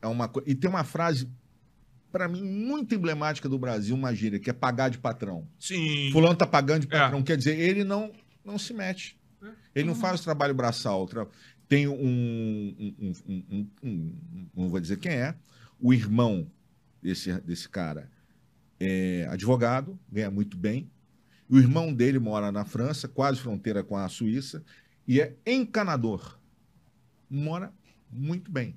é uma coisa... E tem uma frase... para mim, muito emblemática do Brasil, uma gíria, que é pagar de patrão. Sim. Fulano tá pagando de patrão. Quer dizer, ele não se mete. Ele não faz o trabalho braçal. Tem não vou dizer quem é, o irmão desse cara é advogado, ganha muito bem. O irmão dele mora na França, quase fronteira com a Suíça, e é encanador. Mora muito bem.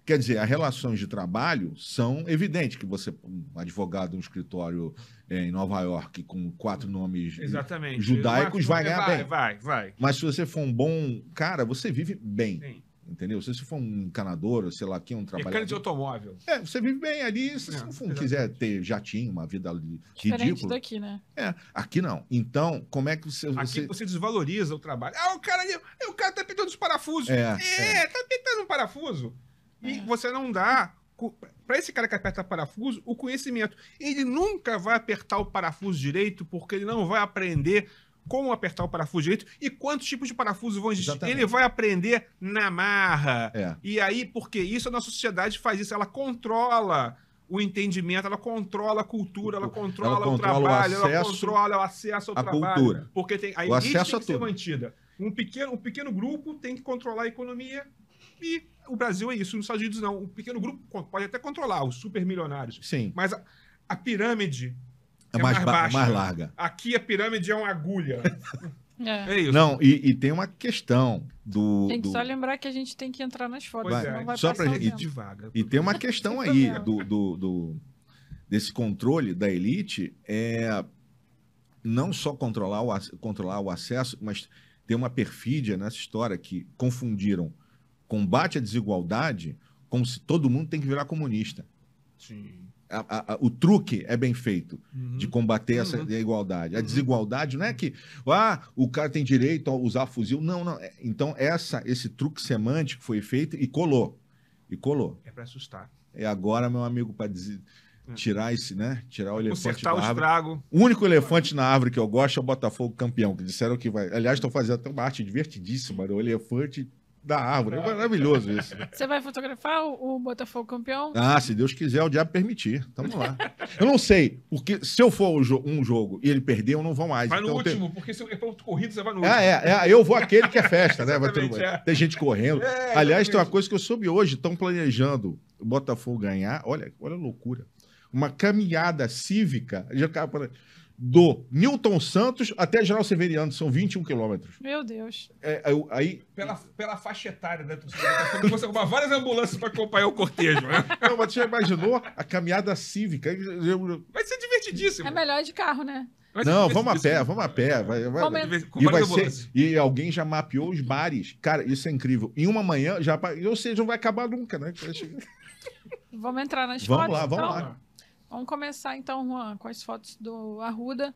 Quer dizer, as relações de trabalho são evidentes, que você, um advogado, um escritório em Nova York com 4 nomes judaicos, vai ganhar bem. Vai. Mas se você for um bom cara, você vive bem. Sim. entendeu? Se você for um encanador, ou sei lá, aqui um Mecânico de trabalhador... automóvel. Você vive bem ali, se você não quiser ter jatinho, uma vida Diferente ridícula... daqui, né? Aqui não. Então, como é que você... Aqui você desvaloriza o trabalho. O cara tá pintando os parafusos. Tá pintando um parafuso. E você não dá, para esse cara que aperta parafuso, o conhecimento. Ele nunca vai apertar o parafuso direito, porque ele não vai aprender como apertar o parafuso direito e quantos tipos de parafusos vão existir. Exatamente. Ele vai aprender na marra. E aí, porque isso, a nossa sociedade faz isso, ela controla o entendimento, ela controla a cultura, ela controla o trabalho, ela controla o acesso ao trabalho. Cultura. Porque a o elite acesso tem a que ser tudo. mantida. Um pequeno grupo tem que controlar a economia e o Brasil é isso. Nos Estados Unidos, não. Um pequeno grupo pode até controlar, os supermilionários. Sim. Mas a pirâmide é mais baixa. Mais larga. Aqui a pirâmide é uma agulha. É isso. Não, e tem uma questão do... Tem que só lembrar que a gente tem que entrar nas fotos, senão vai só passar pra o gente, tempo. Devagar. E tem uma questão aí desse controle da elite, não só controlar o acesso, mas tem uma perfídia nessa história que confundiram combate à desigualdade como se todo mundo tem que virar comunista. Sim. O truque é bem feito de combater essa igualdade. A desigualdade não é que o cara tem direito a usar fuzil. Não. Então, esse truque semântico foi feito e colou. É para assustar. Agora, meu amigo, para tirar esse, né? Tirar o elefante da árvore. Estrago. O único elefante na árvore que eu gosto é o Botafogo campeão, que disseram que vai. Aliás, estão fazendo até uma arte divertidíssima, o elefante da árvore. É maravilhoso isso. Você vai fotografar o Botafogo campeão? Se Deus quiser, o diabo permitir. Tamo lá. Eu não sei, porque se eu for um jogo e ele perder, eu não vou mais. Vai no então, último, porque se é ponto corrido, você vai no último. Eu vou aquele que é festa, né? Tem gente correndo. Aliás, tem uma coisa que eu soube hoje, estão planejando o Botafogo ganhar. Olha a loucura. Uma caminhada cívica do Newton Santos até General Severiano, são 21 quilômetros. Meu Deus. Aí... Pela faixa etária da torcida, você arrumar várias ambulâncias para acompanhar o cortejo, né? Não, mas você já imaginou a caminhada cívica? Vai ser divertidíssimo. É melhor ir de carro, né? Não, vamos a pé. E alguém já mapeou os bares. Cara, isso é incrível. Em uma manhã, ou seja, não vai acabar nunca, né? Vamos entrar nas fotos? Vamos lá. Vamos começar, então, Juan, com as fotos do Arruda.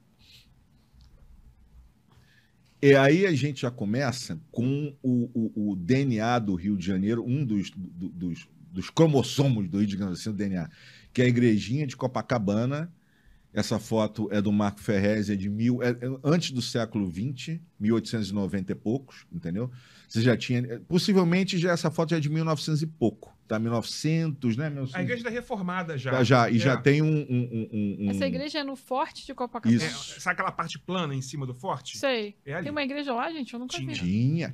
E aí a gente já começa com o DNA do Rio de Janeiro, um dos cromossomos do Rio de Janeiro, assim, o DNA, que é a igrejinha de Copacabana. Essa foto é do Marco Ferrez, antes do século XX, 1890 e poucos, entendeu? Você já tinha... Possivelmente essa foto já é de 1900 e pouco, tá? 1900, né? 1900... A igreja está reformada já. Já tem Essa igreja é no Forte de Copacabana. Sabe aquela parte plana em cima do forte? Sei. Tem uma igreja lá, gente? Eu nunca vi. Tinha.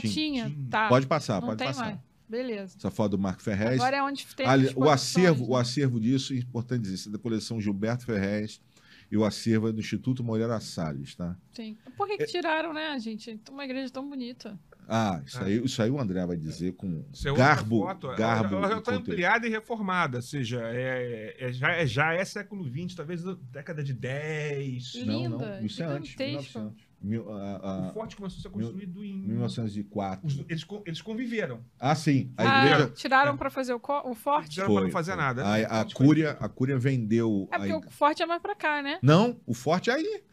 Tinha. Tá. Pode passar, Não pode tem passar. Mais. Beleza. Essa foto do Marco Ferrez. Agora é onde tem o acervo disso, é importante dizer, isso é da coleção Gilberto Ferrez e o acervo é do Instituto Moreira Salles, tá? Sim. Por que tiraram, né, gente? Uma igreja tão bonita. Isso aí o André vai dizer com garbo. Ela já está ampliada e reformada, ou seja, já é século XX, talvez década de 10. Linda. Não, isso é antes, 1900. O forte começou a ser construído em 1904. Eles conviveram. Sim. A igreja... Tiraram para fazer o forte? Tiraram para não fazer nada. A Cúria vendeu... porque o forte é mais para cá, né? Não, o forte é aí.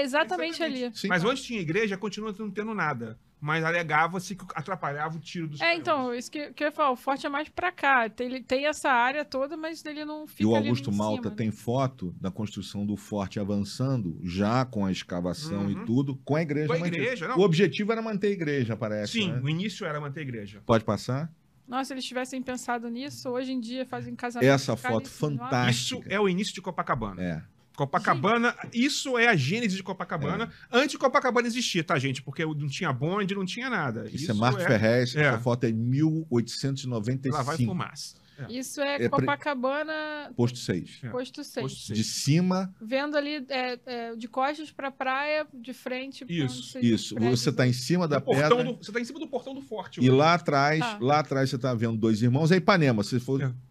Exatamente ali. Sim, mas onde tinha igreja, continua não tendo nada. Mas alegava-se que atrapalhava o tiro dos canhões. Então, isso que eu ia falar, o forte é mais pra cá. Tem essa área toda, mas ele não fica. E o Augusto Malta cima, tem foto da construção do forte avançando, já com a escavação e tudo, com a igreja. O objetivo era manter a igreja, parece. Sim, né? O início era manter a igreja. Pode passar? Nossa, se eles tivessem pensado nisso, hoje em dia fazem casamento. Essa foto fantástica. Isso é o início de Copacabana. Copacabana, isso é a gênese de Copacabana. Antes de Copacabana existir, tá, gente? Porque não tinha bonde, não tinha nada. Isso é Marco Ferrez, essa foto é 1895. Lá vai fumaça. Isso é Copacabana... Posto 6. Posto 6. De cima... Vendo ali de costas pra praia, de frente... Isso. Você tá em cima da pedra... Você tá em cima do portão do forte. E lá atrás você tá vendo dois irmãos. É Ipanema.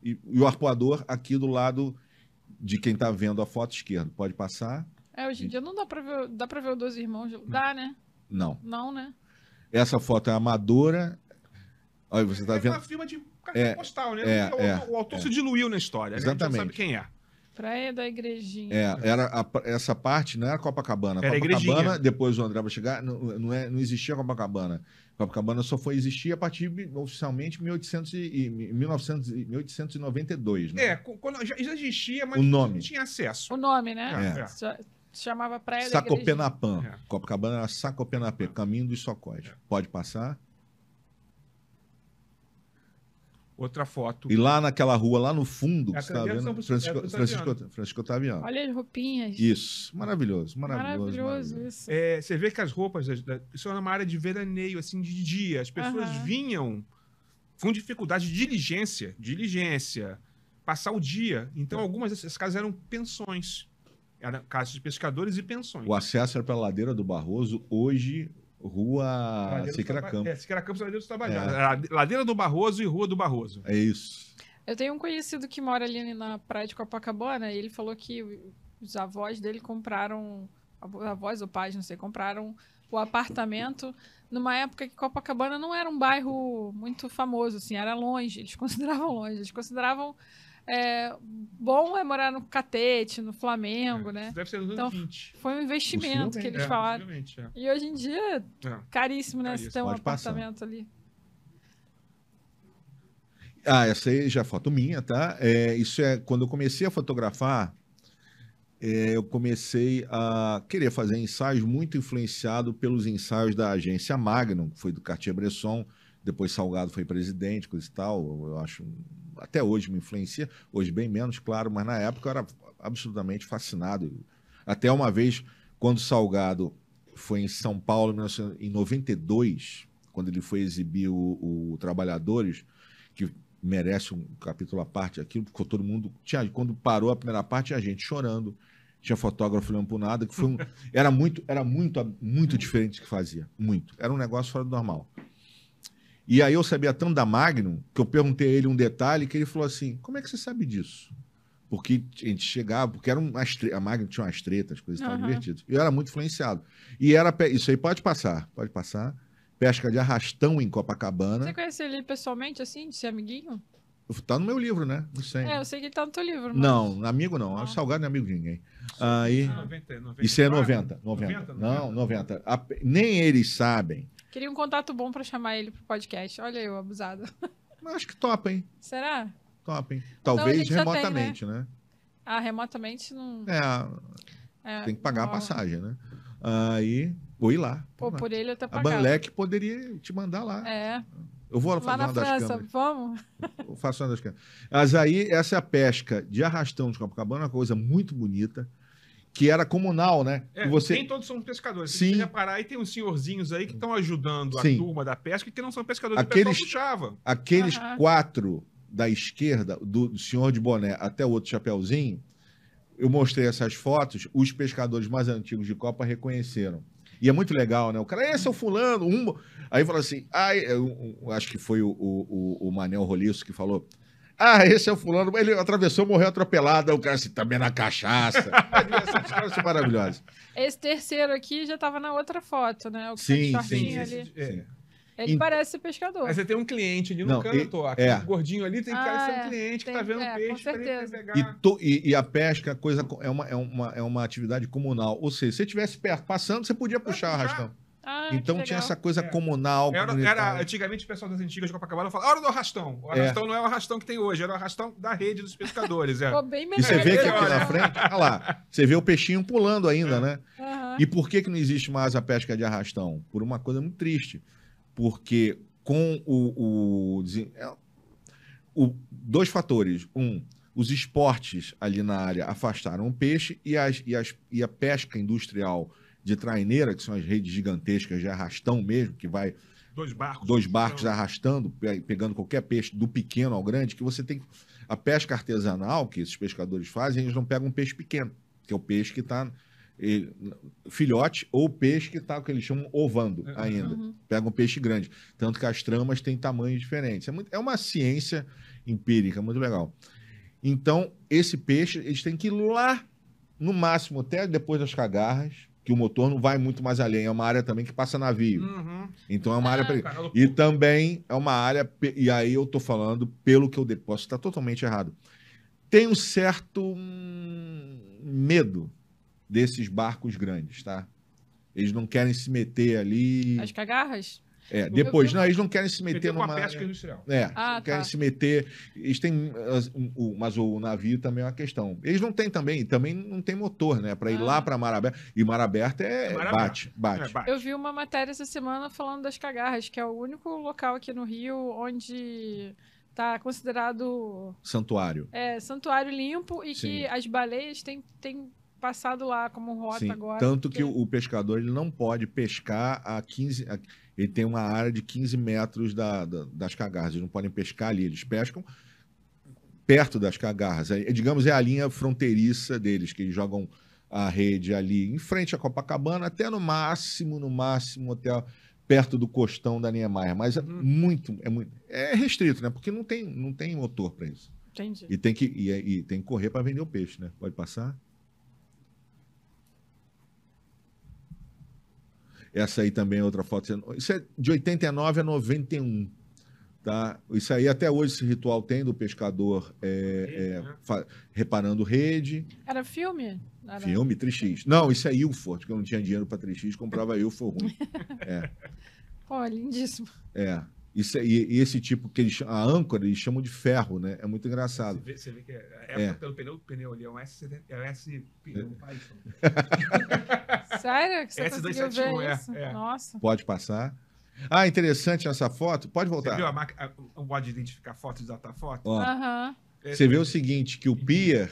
E o arpoador aqui do lado... de quem tá vendo a foto esquerda. Pode passar. Hoje em dia não dá pra ver, dá pra ver os dois irmãos. Dá, né? Não. Não, né? Essa foto é amadora. Olha, você tá É vendo? uma firma de cartão postal, né? O autor se diluiu na história, né? A gente não Exatamente. sabe quem é. Praia da Igrejinha. Essa parte não era Copacabana. Era a Copacabana, Igrejinha. depois o André vai chegar, não existia Copacabana. Copacabana só foi existir a partir, oficialmente, 1892, né? Quando já existia, mas O nome. não tinha acesso. O nome, né? É. Se chamava Praia da Igrejinha. Sacopenapã. É. Copacabana era Sacopenapã, caminho dos Socós. Pode passar. Outra foto. E lá naquela rua, lá no fundo, que você está Academia vendo, São Francisco Otaviano. Olha as roupinhas. Isso, maravilhoso. Maravilhoso isso. Você vê que as roupas isso é uma área de veraneio, assim, de dia. As pessoas vinham com dificuldade de diligência, passar o dia. Então, algumas dessas casas eram pensões. Eram casas de pescadores e pensões. O acesso era pela Ladeira do Barroso, hoje, Rua Siqueira Campos. Siqueira Campos, Ladeira dos Trabalhadores. Ladeira do Barroso e Rua do Barroso. É isso. Eu tenho um conhecido que mora ali na praia de Copacabana e ele falou que os avós dele compraram, avós ou pais, não sei, compraram o apartamento numa época que Copacabana não era um bairro muito famoso, assim, era longe, eles consideravam longe, eles consideravam bom morar no Catete, no Flamengo, né? Deve ser nos anos 20. Foi um investimento que eles falaram. E hoje em dia, caríssimo, né? Se tem um apartamento ali. Essa aí já é foto minha, tá? Isso é quando eu comecei a fotografar, eu comecei a querer fazer ensaios muito influenciado pelos ensaios da agência Magnum, que foi do Cartier-Bresson, depois Salgado foi presidente, coisa e tal. Eu acho, até hoje me influencia, hoje bem menos, claro, mas na época eu era absolutamente fascinado. Até uma vez, quando Salgado foi em São Paulo, em 92, quando ele foi exibir o Trabalhadores, que merece um capítulo à parte, aquilo ficou todo mundo... Quando parou a primeira parte, tinha gente chorando, tinha fotógrafo olhando pro nada, que foi era muito diferente do que fazia, muito. Era um negócio fora do normal. E aí eu sabia tanto da Magnum, que eu perguntei a ele um detalhe, que ele falou assim, como é que você sabe disso? Porque a gente chegava, porque era a Magnum tinha umas tretas, coisas estavam divertidas. E eu era muito influenciado. E isso aí pode passar. Pesca de arrastão em Copacabana. Você conhece ele pessoalmente, assim, de ser amiguinho? Tá no meu livro, né? Eu sei que ele tá no teu livro. Mas... Não, amigo não. Salgado não é amigo de ninguém. Aí... 90. Isso é 90. Não, 90. Nem eles sabem. Queria um contato bom pra chamar ele pro podcast. Olha eu, abusada. Mas acho que topa, hein? Será? Topa, hein? Talvez então, remotamente, né? Remotamente não... Tem que pagar a passagem, né? Aí... Ou ir lá. Pô, por ele até pagar. A Banlec poderia te mandar lá. Eu vou fazer uma das câmeras. Vamos? Eu faço uma das câmeras. Mas aí, essa é a pesca de arrastão de Copacabana, uma coisa muito bonita, que era comunal, né? Nem todos são pescadores. Sim. Você reparar, aí tem uns senhorzinhos aí que estão ajudando a turma da pesca e que não são pescadores, aqueles, o pessoal puxava. Aqueles 4 da esquerda, do senhor de boné até o outro chapeuzinho, eu mostrei essas fotos, os pescadores mais antigos de Copa reconheceram. E é muito legal, né? O cara, esse é o fulano. Aí fala assim, eu acho que foi o Manel Roliço que falou, esse é o fulano. Ele atravessou, morreu atropelado. Aí o cara assim, também na cachaça. Os caras são maravilhosos. Esse terceiro aqui já estava na outra foto, né? O que sim. Ali. Ele parece ser pescador. Mas você tem um cliente ali no canto, aquele gordinho ali tem que ser um cliente que tá vendo peixe para ele pegar. E a pesca é uma atividade comunal. Ou seja, se você estivesse perto, passando, você podia puxar o arrastão. Então tinha essa coisa comunal. Antigamente o pessoal das antigas de Copacabana falava, hora do arrastão. O arrastão não é o arrastão que tem hoje, era o arrastão da rede dos pescadores. E você vê que aqui na frente, olha lá, você vê o peixinho pulando ainda, né? E por que não existe mais a pesca de arrastão? Por uma coisa muito triste. Porque com dois fatores. Os esportes ali na área afastaram o peixe e a pesca industrial de traineira, que são as redes gigantescas de arrastão mesmo, que vai dois barcos arrastando, pegando qualquer peixe, do pequeno ao grande, que você tem... A pesca artesanal que esses pescadores fazem, eles não pegam um peixe pequeno, que é o peixe que está... filhote ou peixe que tá, o que eles chamam ovando ainda. Pega um peixe grande. Tanto que as tramas têm tamanhos diferentes. É uma ciência empírica, muito legal. Então, esse peixe, eles têm que ir lá, no máximo, até depois das cagarras, que o motor não vai muito mais além. É uma área também que passa navio. Uhum. Então é uma área... Canal E também é uma área... E aí eu tô falando pelo que eu posso estar totalmente errado. Tem um certo medo desses barcos grandes, tá? Eles não querem se meter ali... As cagarras? Depois, não, eles não querem se meter Meteu com numa... a pesca industrial. Não querem se meter... Eles têm... Mas o navio também é uma questão. Eles não têm também não tem motor, né? Para ir lá para mar aberto. E mar aberto bate. Eu vi uma matéria essa semana falando das cagarras, que é o único local aqui no Rio onde tá considerado... Santuário. Santuário limpo e Sim. que as baleias têm passado lá como rota. Sim. Agora. Tanto que o pescador ele não pode pescar a 15... Ele tem uma área de 15 metros das cagarras. Eles não podem pescar ali. Eles pescam perto das cagarras. Digamos, é a linha fronteiriça deles, que eles jogam a rede ali em frente à Copacabana, até no máximo, até perto do costão da Niemeyer. Mas é restrito, né? Porque não tem motor para isso. Entendi. E tem que correr para vender o peixe, né? Pode passar? Essa aí também é outra foto. Isso é de 89 a 91. Tá? Isso aí até hoje esse ritual tem do pescador reparando rede. Era filme? Filme, 3x. Não, isso é Ilford, que eu não tinha dinheiro para 3x, comprava Ilford ruim. Pô, lindíssimo. Isso aí, e esse tipo que a âncora eles chamam de ferro, né? É muito engraçado. Você vê que a época pelo pneu ali é um S70, é um S pneu Python. Sério? Que você conseguiu ver isso? Nossa. Pode passar. Interessante essa foto. Pode voltar. Você viu o modo de identificar foto e datar foto? Aham. Você vê o seguinte, que o pier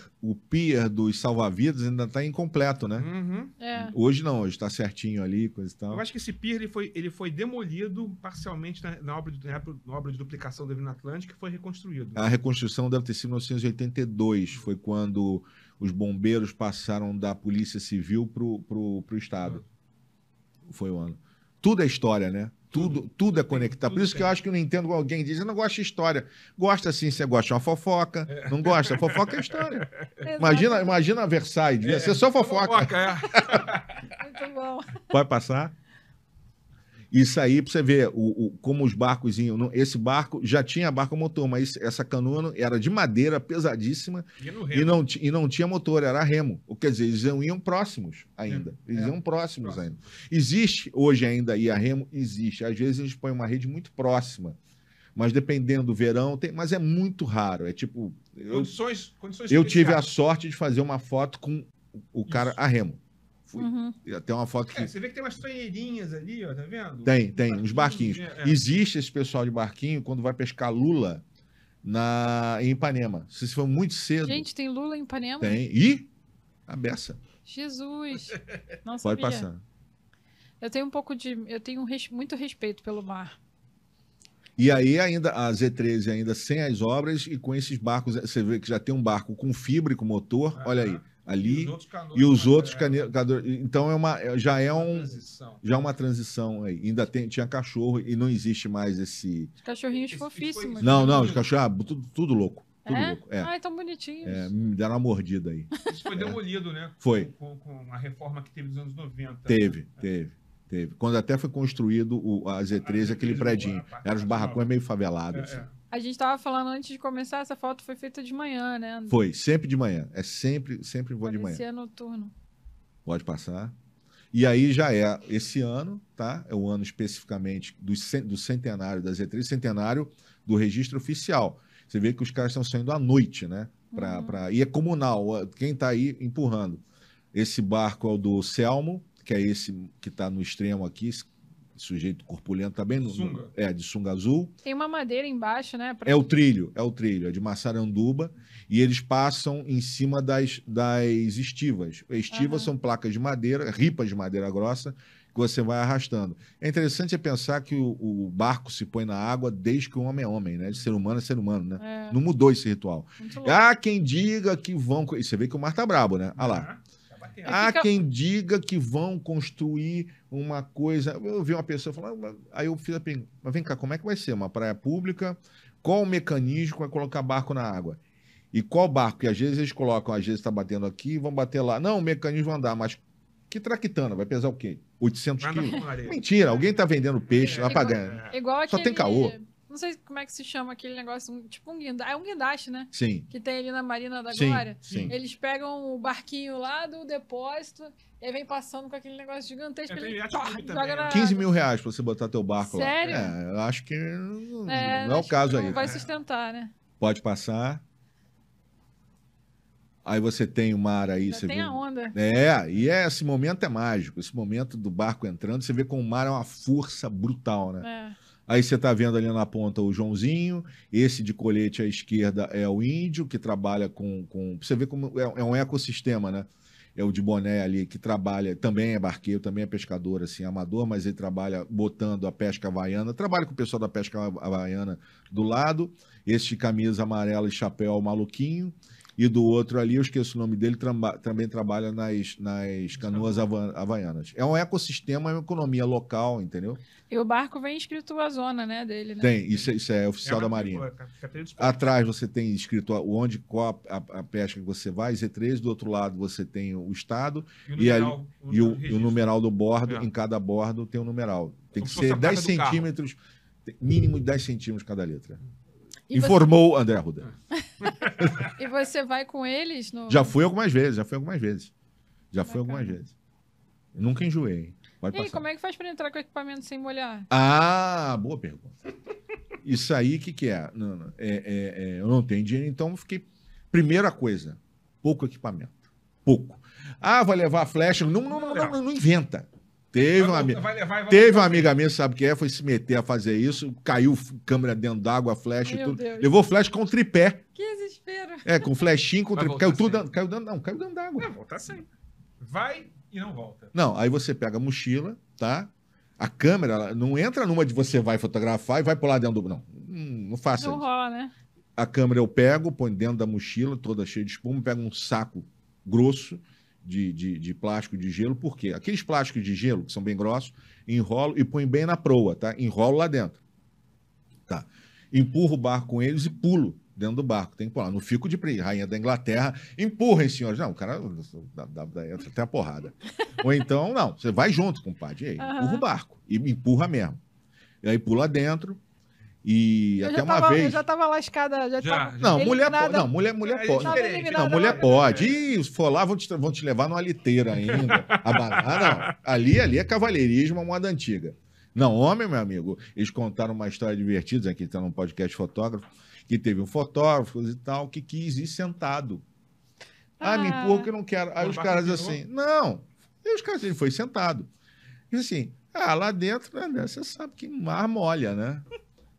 dos salva-vidas ainda está incompleto, né? Uhum. Hoje não, hoje está certinho ali, coisa e tal. Eu acho que esse pier ele foi demolido parcialmente na obra de duplicação da Avenida Atlântica, que foi reconstruído. A reconstrução deve ter sido em 1982, foi quando os bombeiros passaram da Polícia Civil pro Estado. Foi o ano. Tudo é história, né? Tudo é conectado. Por isso que eu acho que eu não entendo quando alguém diz, eu não gosto de história. Gosta sim, você gosta de uma fofoca. Não gosta, a fofoca é história. Imagina a Versailles, devia ser só fofoca. Muito bom. Pode passar? Isso aí, pra você ver como os barcos iam. Esse barco já tinha barco motor, mas essa canoa era de madeira, pesadíssima, e não tinha motor, era remo. Quer dizer, eles iam próximos ainda. Eles iam próximos ainda. Existe hoje ainda aí a remo? Existe. Às vezes eles põem uma rede muito próxima. Mas dependendo do verão, mas é muito raro. É tipo. Condições eu tive a sorte de fazer uma foto com o cara a remo. Até uma foto que... Você vê que tem umas treineirinhas ali, ó, tá vendo? Tem, uns barquinhos. Existe esse pessoal de barquinho quando vai pescar lula em Ipanema. Se for muito cedo... Gente, tem lula em Ipanema? Tem. E a beça. Jesus! Não Pode sabia. passar. Eu tenho muito respeito pelo mar. E aí ainda a Z13 ainda sem as obras e com esses barcos, você vê que já tem um barco com fibra e com motor, olha aí. Ali, e os outros então já é uma transição aí. Ainda tinha cachorro e não existe mais esse... Cachorrinhos fofíssimos. Não, os cachorros, tudo louco. Tudo louco. Ai, tão bonitinhos. Me deram uma mordida aí. Isso foi demolido, né? Foi. Com a reforma que teve nos anos 90. Teve. Quando até foi construído a Z13, aquele predinho. Eram os barracões meio favelados. A gente estava falando antes de começar, essa foto foi feita de manhã, né? Foi, sempre de manhã. É sempre vou de manhã. Parecia noturno. Pode passar. E aí já é esse ano, tá? É o ano especificamente do centenário da Z13, centenário do registro oficial. Você vê que os caras estão saindo à noite, né? E é comunal, quem está aí empurrando. Esse barco é o do Selmo, que é esse que está no extremo aqui, sujeito corpulento também, de sunga azul. Tem uma madeira embaixo, né? É o trilho, é de Massaranduba, e eles passam em cima das estivas. Estivas são placas de madeira, ripas de madeira grossa, que você vai arrastando. É interessante pensar que o barco se põe na água desde que o homem é homem, né? De ser humano é ser humano, né? Não mudou esse ritual. Quem diga que vão... E você vê que o mar tá brabo, né? Olha lá. Quem diga que vão construir uma coisa... Eu vi uma pessoa falando... Aí eu fiz a pergunta, mas vem cá, como é que vai ser? Uma praia pública? Qual o mecanismo para colocar barco na água? E qual barco? Porque às vezes eles colocam, às vezes está batendo aqui, vão bater lá. Não, o mecanismo andar, mas Que traquitana? Vai pesar o quê? 800 Vai andar quilos? com areia. Mentira, alguém tá vendendo peixe lá pra ganhar. Igual Só aquele... tem caô. Não sei como é que se chama aquele negócio, tipo um guindaste. É um guindaste, né? Sim, Que tem ali na Marina da sim, Glória. sim. Eles pegam o barquinho lá do depósito e aí vem passando com aquele negócio gigantesco. É, tem Ele iate pá, clube joga também, na né? 15 água. mil reais pra você botar teu barco Sério? lá. É, eu acho que não é o acho que caso aí. não vai sustentar, né? Pode passar. Aí você tem o mar aí, Já você tem vê. a onda. Esse momento é mágico. Esse momento do barco entrando, você vê como o mar é uma força brutal, né? É. Aí você tá vendo ali na ponta o Joãozinho, esse de colete à esquerda é o índio, que trabalha com... Você vê como é um ecossistema, né? É o de boné ali, que trabalha, também é barqueiro, também é pescador, assim, amador, mas ele trabalha botando a pesca havaiana, trabalha com o pessoal da pesca havaiana do lado, esse de camisa amarela e chapéu maluquinho, e do outro ali, eu esqueço o nome dele, também trabalha nas canoas havaianas. É um ecossistema, é uma economia local, entendeu? E o barco vem escrito a zona, né, dele, né? Tem, isso é oficial da Marinha. Atrás você tem escrito qual a pesca que você vai, Z3, do outro lado você tem o estado e o numeral do bordo, em cada bordo tem um numeral. Tem que ser 10 centímetros, mínimo de 10 centímetros cada letra. E Informou André Arruda. E você vai com eles? Já fui algumas vezes. Nunca enjoei, hein? Pode E aí, passar. como é que faz pra entrar com o equipamento sem molhar? Ah, boa pergunta. Isso aí, o que é? Eu não tenho dinheiro, então fiquei... Primeira coisa, pouco equipamento. Pouco. Ah, vai levar flecha. Não inventa. Teve uma amiga minha, sabe o que é? Foi se meter a fazer isso, caiu câmera dentro d'água, flecha e Meu tudo. Deus. Levou flecha com tripé. Que desespero. Com flechinho, com Vai tripé. Caiu voltar tudo dentro, caiu dentro d'água. Vai voltar sempre. Vai e não volta. Não, aí você pega a mochila, tá? A câmera ela não entra numa de você vai fotografar e vai pular dentro do... Não faça Não isso. rola, né? A câmera eu pego, põe dentro da mochila, toda cheia de espuma, pego um saco grosso de plástico de gelo. Por quê? Aqueles plásticos de gelo, que são bem grossos, enrolo e põe bem na proa, tá? Enrolo lá dentro. Tá. Empurro o barco com eles e pulo dentro do barco. Tem que pular. Não fico de rainha da Inglaterra. Empurrem, senhores. Não, o cara entra até a porrada. Ou então, não, você vai junto, compadre. E aí, empurra o barco. E empurra mesmo. E aí pula dentro. E até uma vez. Eu já tava lascada. Não, mulher eliminada. pode. Tava eliminada. Não, mulher pode. E se for lá, vão te levar numa liteira ainda. Não. Ali é cavalheirismo, uma moda antiga. Não, homem, meu amigo, eles contaram uma história divertida, aqui está num podcast fotógrafo, que teve um fotógrafo e tal, que quis ir sentado. Me empurra que eu não quero. Aí os caras assim, não. E os caras, ele foi sentado. E assim, lá dentro, né, você sabe que mar molha, né?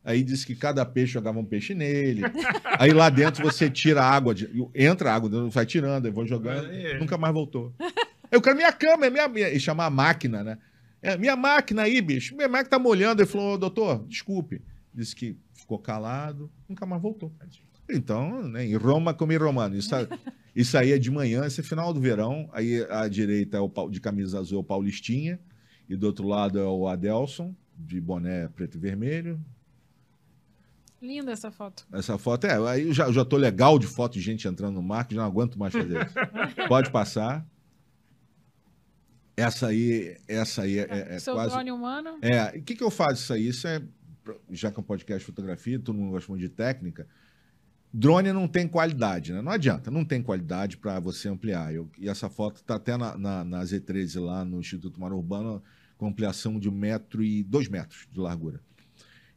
Aí disse que cada peixe jogava um peixe nele. Aí lá dentro você tira a água, entra a água, vai tirando, eu vou jogando. Nunca mais voltou. Eu quero minha câmera, e chamar a máquina, né? Minha máquina aí, bicho. Minha máquina tá molhando. Ele falou, doutor, desculpe. Disse que ficou calado, nunca mais voltou. Então, né, em Roma como em romano. Isso aí é de manhã, esse é final do verão. Aí à direita é o de camisa azul, é o Paulistinha. E do outro lado é o Adelson, de boné preto e vermelho. Linda essa foto. Essa foto, aí eu já tô legal de foto de gente entrando no mar, que já não aguento mais fazer isso. Pode passar. Essa aí é Seu quase... drone humano? O que eu faço isso aí? Isso é, já que é um podcast de fotografia, todo mundo gosta muito de técnica, drone não tem qualidade, né? Não adianta, não tem qualidade para você ampliar. E essa foto está até na Z13 lá no Instituto Mar Urbano, com ampliação de 2 metros de largura.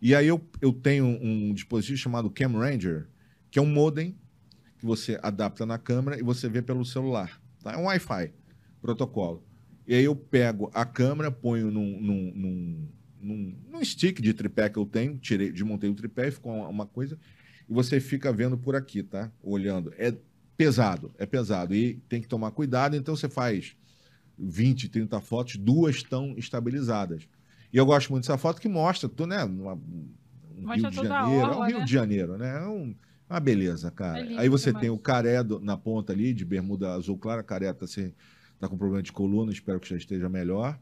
E aí eu tenho um dispositivo chamado Cam Ranger, que é um modem que você adapta na câmera e você vê pelo celular. Tá? É um Wi-Fi, protocolo. E aí eu pego a câmera, ponho num stick de tripé que eu tenho, desmontei o tripé e ficou uma coisa, e você fica vendo por aqui, tá? Olhando. É pesado. E tem que tomar cuidado, então você faz 20, 30 fotos, 2 estão estabilizadas. E eu gosto muito dessa foto que mostra, né? Rio de Janeiro. Rio de Janeiro, né? É uma beleza, cara. Aí você tem o caré na ponta ali, de bermuda azul clara, a caré tá com problema de coluna, espero que já esteja melhor.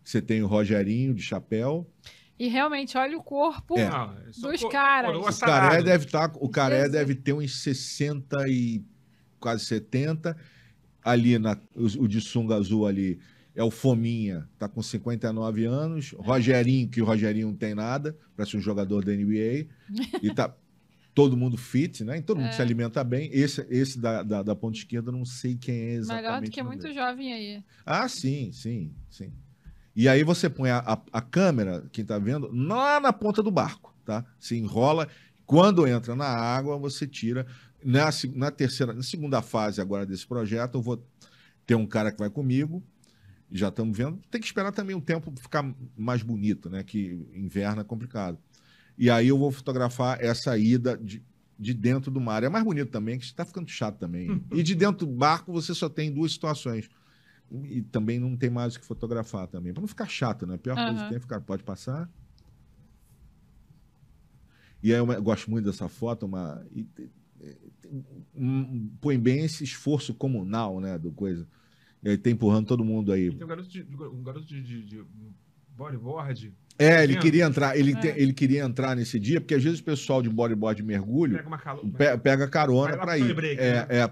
Você tem o Rogerinho de chapéu. E realmente, olha o corpo dos caras. O caré deve ter uns 60 e quase 70. Ali, o de sunga azul ali, é o Fominha, tá com 59 anos. Rogerinho, que o Rogerinho não tem nada, parece um jogador da NBA. E tá todo mundo fit, né? E todo mundo se alimenta bem. Esse da ponta esquerda, eu não sei quem é exatamente. Melhor do que o nome muito dele. jovem aí. Ah, sim. E aí você põe a câmera, quem tá vendo, lá na ponta do barco, tá? Se enrola. Quando entra na água, você tira. Na segunda fase agora desse projeto, eu vou ter um cara que vai comigo. Já estamos vendo. Tem que esperar também o tempo ficar mais bonito, né? Que inverno é complicado. E aí eu vou fotografar essa ida de dentro do mar. É mais bonito também, que está ficando chato também. E de dentro do barco você só tem duas situações. E também não tem mais o que fotografar também. Para não ficar chato, né? A pior coisa que tem é ficar. Pode passar. E aí eu gosto muito dessa foto, põe bem esse esforço comunal, né? Do coisa. E aí tá empurrando todo mundo aí. Tem um garoto de bodyboard. Ele queria entrar, ele queria entrar nesse dia, porque às vezes o pessoal de bodyboard de mergulho pega carona para ir. Break,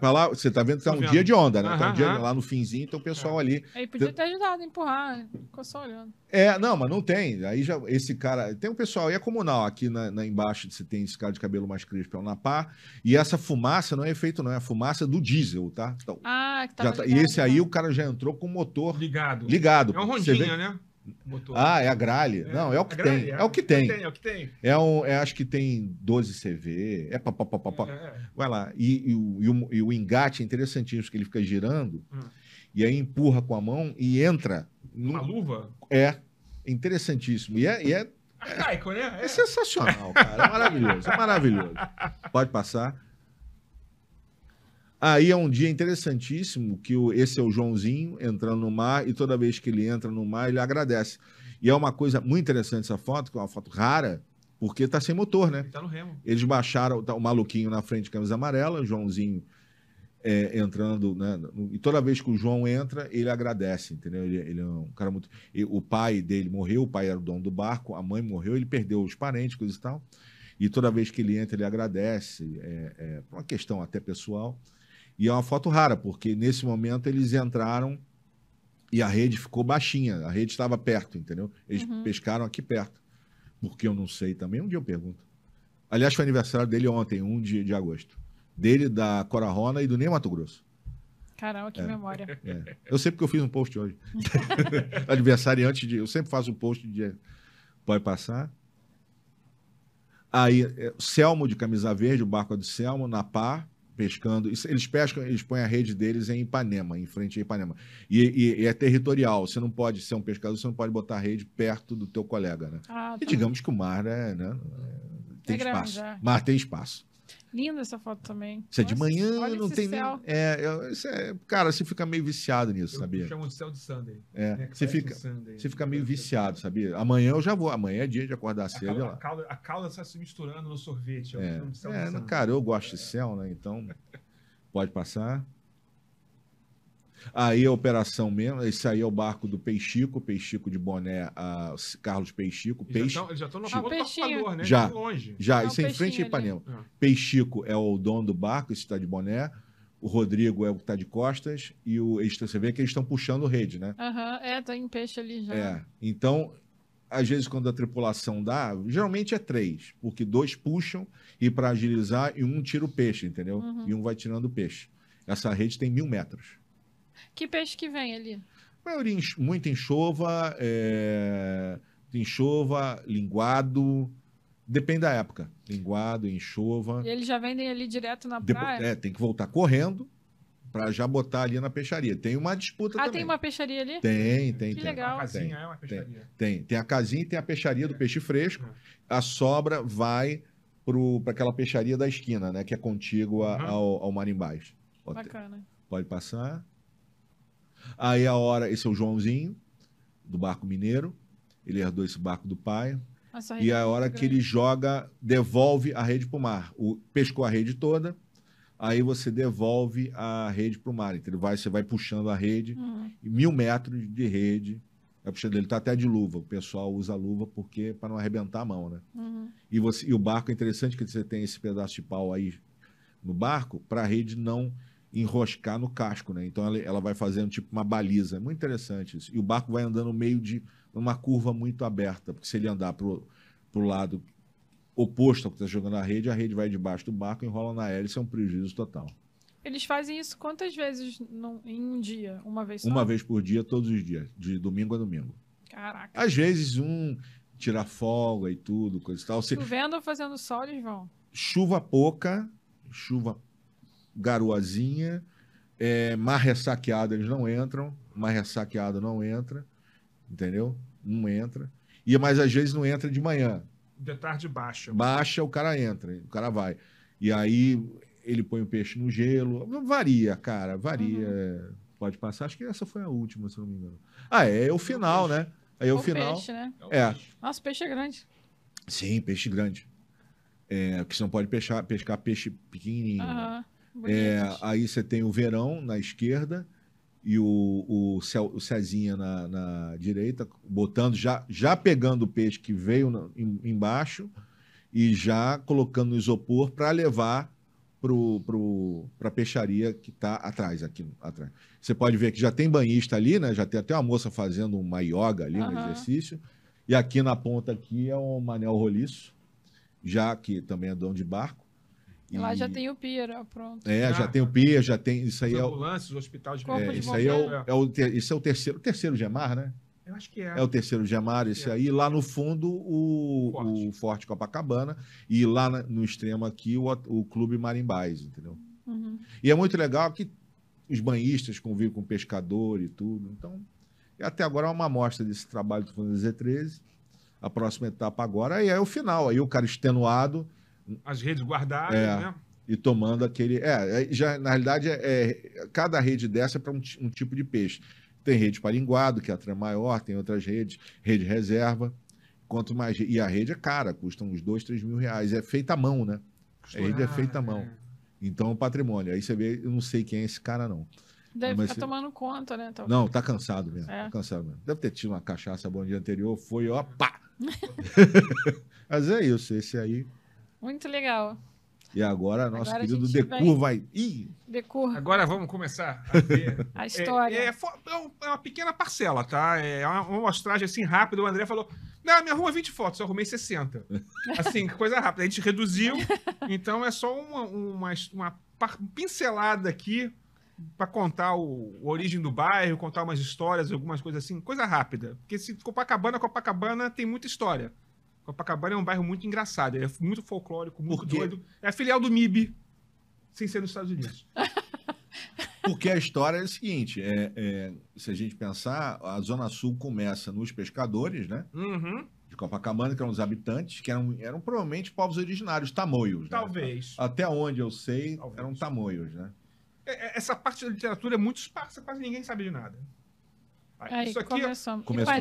para lá, você tá vendo que tá um dia de onda, né? Tá um dia lá no finzinho, então o pessoal ali. Aí podia ter ajudado a empurrar, ficou só olhando. Não, mas não tem. Aí já esse cara, tem um pessoal, e é comunal aqui na embaixo, você tem esse cara de cabelo mais crespo, é o Napá, e essa fumaça não é efeito, não, é a fumaça do diesel, tá? Então, que tava ligado, e esse aí o cara já entrou com o motor ligado. É um Rondinha, né? Motor. É a Grale. Não, é o que tem. É o que tem. Acho que tem 12 CV. Vai lá. E o engate é interessantíssimo, que ele fica girando e aí empurra com a mão e entra. Uma luva? Interessantíssimo. E é arcaico, né? É sensacional, cara. É maravilhoso. É maravilhoso. Pode passar. Aí é um dia interessantíssimo, que esse é o Joãozinho entrando no mar, e toda vez que ele entra no mar, ele agradece. E é uma coisa muito interessante essa foto, que é uma foto rara, porque tá sem motor, né? Ele tá no remo. Eles baixaram o maluquinho na frente de camisa amarela, o Joãozinho entrando, né? E toda vez que o João entra, ele agradece, entendeu? Ele é um cara muito... O pai dele morreu, o pai era o dono do barco, a mãe morreu, ele perdeu os parentes, coisa e tal. E toda vez que ele entra, ele agradece. Uma questão até pessoal. E é uma foto rara, porque nesse momento eles entraram e a rede ficou baixinha. A rede estava perto, entendeu? Eles pescaram aqui perto. Porque eu não sei também, um dia eu pergunto. Aliás, foi aniversário dele ontem, 1 de agosto. Dele, da Cora Rona e do Ney Mato Grosso. Caramba, que memória. Eu sei porque eu fiz um post hoje. Aniversariante de... Eu sempre faço um post de... Pode passar. Aí, Selmo de camisa verde, o barco é do Selmo, na Pá, pescando. Eles pescam, eles põem a rede deles em Ipanema, em frente a Ipanema. E é territorial. Você não pode ser um pescador, você não pode botar a rede perto do teu colega, né? E digamos que o mar, né, tem espaço. Grande, Mar tem espaço. Linda essa foto também. Isso é de manhã, olha não tem céu. nem... cara, você fica meio viciado nisso, sabia? Eu chamo de céu de Sunday. Você fica meio viciado, sabia? Amanhã eu já vou. Amanhã é dia de acordar cedo. A calda está se misturando no sorvete. Cara, eu gosto de céu, né? Então, pode passar. Aí a operação mesmo, esse aí é o barco do Peixico de Boné, a Carlos Peixico. Eles já estão no Papador, né? Já, longe. Isso é em frente a Ipanema. Peixico é o dono do barco, esse está de boné. O Rodrigo é o que está de costas. E você vê que eles estão puxando rede, né? Tem peixe ali já. Então, às vezes quando a tripulação dá, geralmente é 3, porque 2 puxam e para agilizar e um tira o peixe, entendeu? E um vai tirando o peixe. Essa rede tem 1000 metros. Que peixe que vem ali? Maioria muito enxova, linguado, depende da época. Linguado, enxova. E eles já vendem ali direto na praia? Tem que voltar correndo para já botar ali na peixaria. Tem uma disputa também. Tem uma peixaria ali? Tem. Que legal. A casinha é uma peixaria. Tem a casinha e tem a peixaria do peixe fresco. A sobra vai para aquela peixaria da esquina, né? Que é contígua ao Marimbás. Bacana. Pode passar. Aí esse é o Joãozinho, do barco mineiro. Ele herdou esse barco do pai. E a hora que ele devolve a rede para o mar. Pescou a rede toda, aí você devolve a rede para o mar. Então você vai puxando a rede, 1000 metros de rede. Ele está até de luva. O pessoal usa luva para não arrebentar a mão, né? E o barco é interessante que você tem esse pedaço de pau aí no barco para a rede não enroscar no casco, né? Então ela vai fazendo tipo uma baliza. É muito interessante isso. E o barco vai andando no meio de uma curva muito aberta, porque se ele andar pro lado oposto ao que está jogando a rede vai debaixo do barco, enrola na hélice, é um prejuízo total. Eles fazem isso quantas vezes em um dia? Uma vez só? Uma vez por dia, todos os dias, de domingo a domingo. Caraca. Às vezes tira folga e tudo, coisa e tal. Chovendo ou fazendo sol, eles vão? Chuva pouca, chuva garoazinha, mar ressaqueado eles não entram, mar ressaqueado não entra, entendeu? Não entra. Mas às vezes não entra de manhã. De tarde baixa. Baixa, o cara entra, o cara vai. E aí ele põe o peixe no gelo. Varia, cara, varia. Uhum. Pode passar. Acho que essa foi a última, se não me engano. É o final, né? Aí é o final. Peixe, né? Nossa, o peixe é grande. Sim, peixe grande. Porque você não pode pescar peixe pequenininho. Aham. Aí você tem o verão na esquerda e o Cezinha na direita, botando, já pegando o peixe que veio embaixo e já colocando no isopor para levar para a peixaria que está atrás, aqui atrás. Você pode ver que já tem banhista ali, né? Já tem até uma moça fazendo uma yoga ali, um exercício. E aqui na ponta aqui é o Manel Roliço, já que também é dono de barco. E lá já tem o pier, pronto. Já tem o pier, já tem... Isso aí os ambulâncias, o hospital de isso aí esse é o terceiro Gemar, né? Eu acho que é. É o terceiro Gemar, esse aí. Lá no fundo, o Forte Copacabana. E lá no extremo aqui, o Clube Marimbás, entendeu? Uhum. E é muito legal que os banhistas convivem com o pescador e tudo. Então, até agora é uma amostra desse trabalho que estou fazendo no Z13. A próxima etapa agora aí é o final. Aí o cara extenuado... As redes guardadas, né? E tomando aquele... já, na realidade, cada rede dessa é para um tipo de peixe. Tem rede paringuado, que é a trama maior, tem outras redes, rede reserva. Quanto mais... E a rede é cara, custa uns 2, 3 mil reais. É feita à mão, né? A rede é feita à mão. Então, é um patrimônio. Aí você vê, eu não sei quem é esse cara, não. Deve ficar tomando conta, né? Talvez. Não, tá cansado mesmo. Tá cansado mesmo. Deve ter tido uma cachaça bom dia anterior, foi, ó, pá! Mas é isso, esse aí... Muito legal. E agora, nosso querido Decur vai... Decur. Agora vamos começar a ver... a história. É uma pequena parcela, tá? É uma amostragem assim rápida. O André falou, não, minha rua é 20 fotos, eu arrumei 60. Assim, coisa rápida. A gente reduziu, então é só uma pincelada aqui para contar a origem do bairro, contar umas histórias, algumas coisas assim, coisa rápida. Porque se Copacabana tem muita história. Copacabana é um bairro muito engraçado, é muito folclórico, muito doido. É a filial do MIB, sem ser nos Estados Unidos. Porque a história é a seguinte, se a gente pensar, a Zona Sul começa nos pescadores, né? Uhum. De Copacabana, que eram os habitantes, que eram provavelmente povos originários, tamoios. Talvez. Né? Até onde eu sei, eram tamoios, né? Essa parte da literatura é muito esparsa, quase ninguém sabe de nada. Aí, isso aqui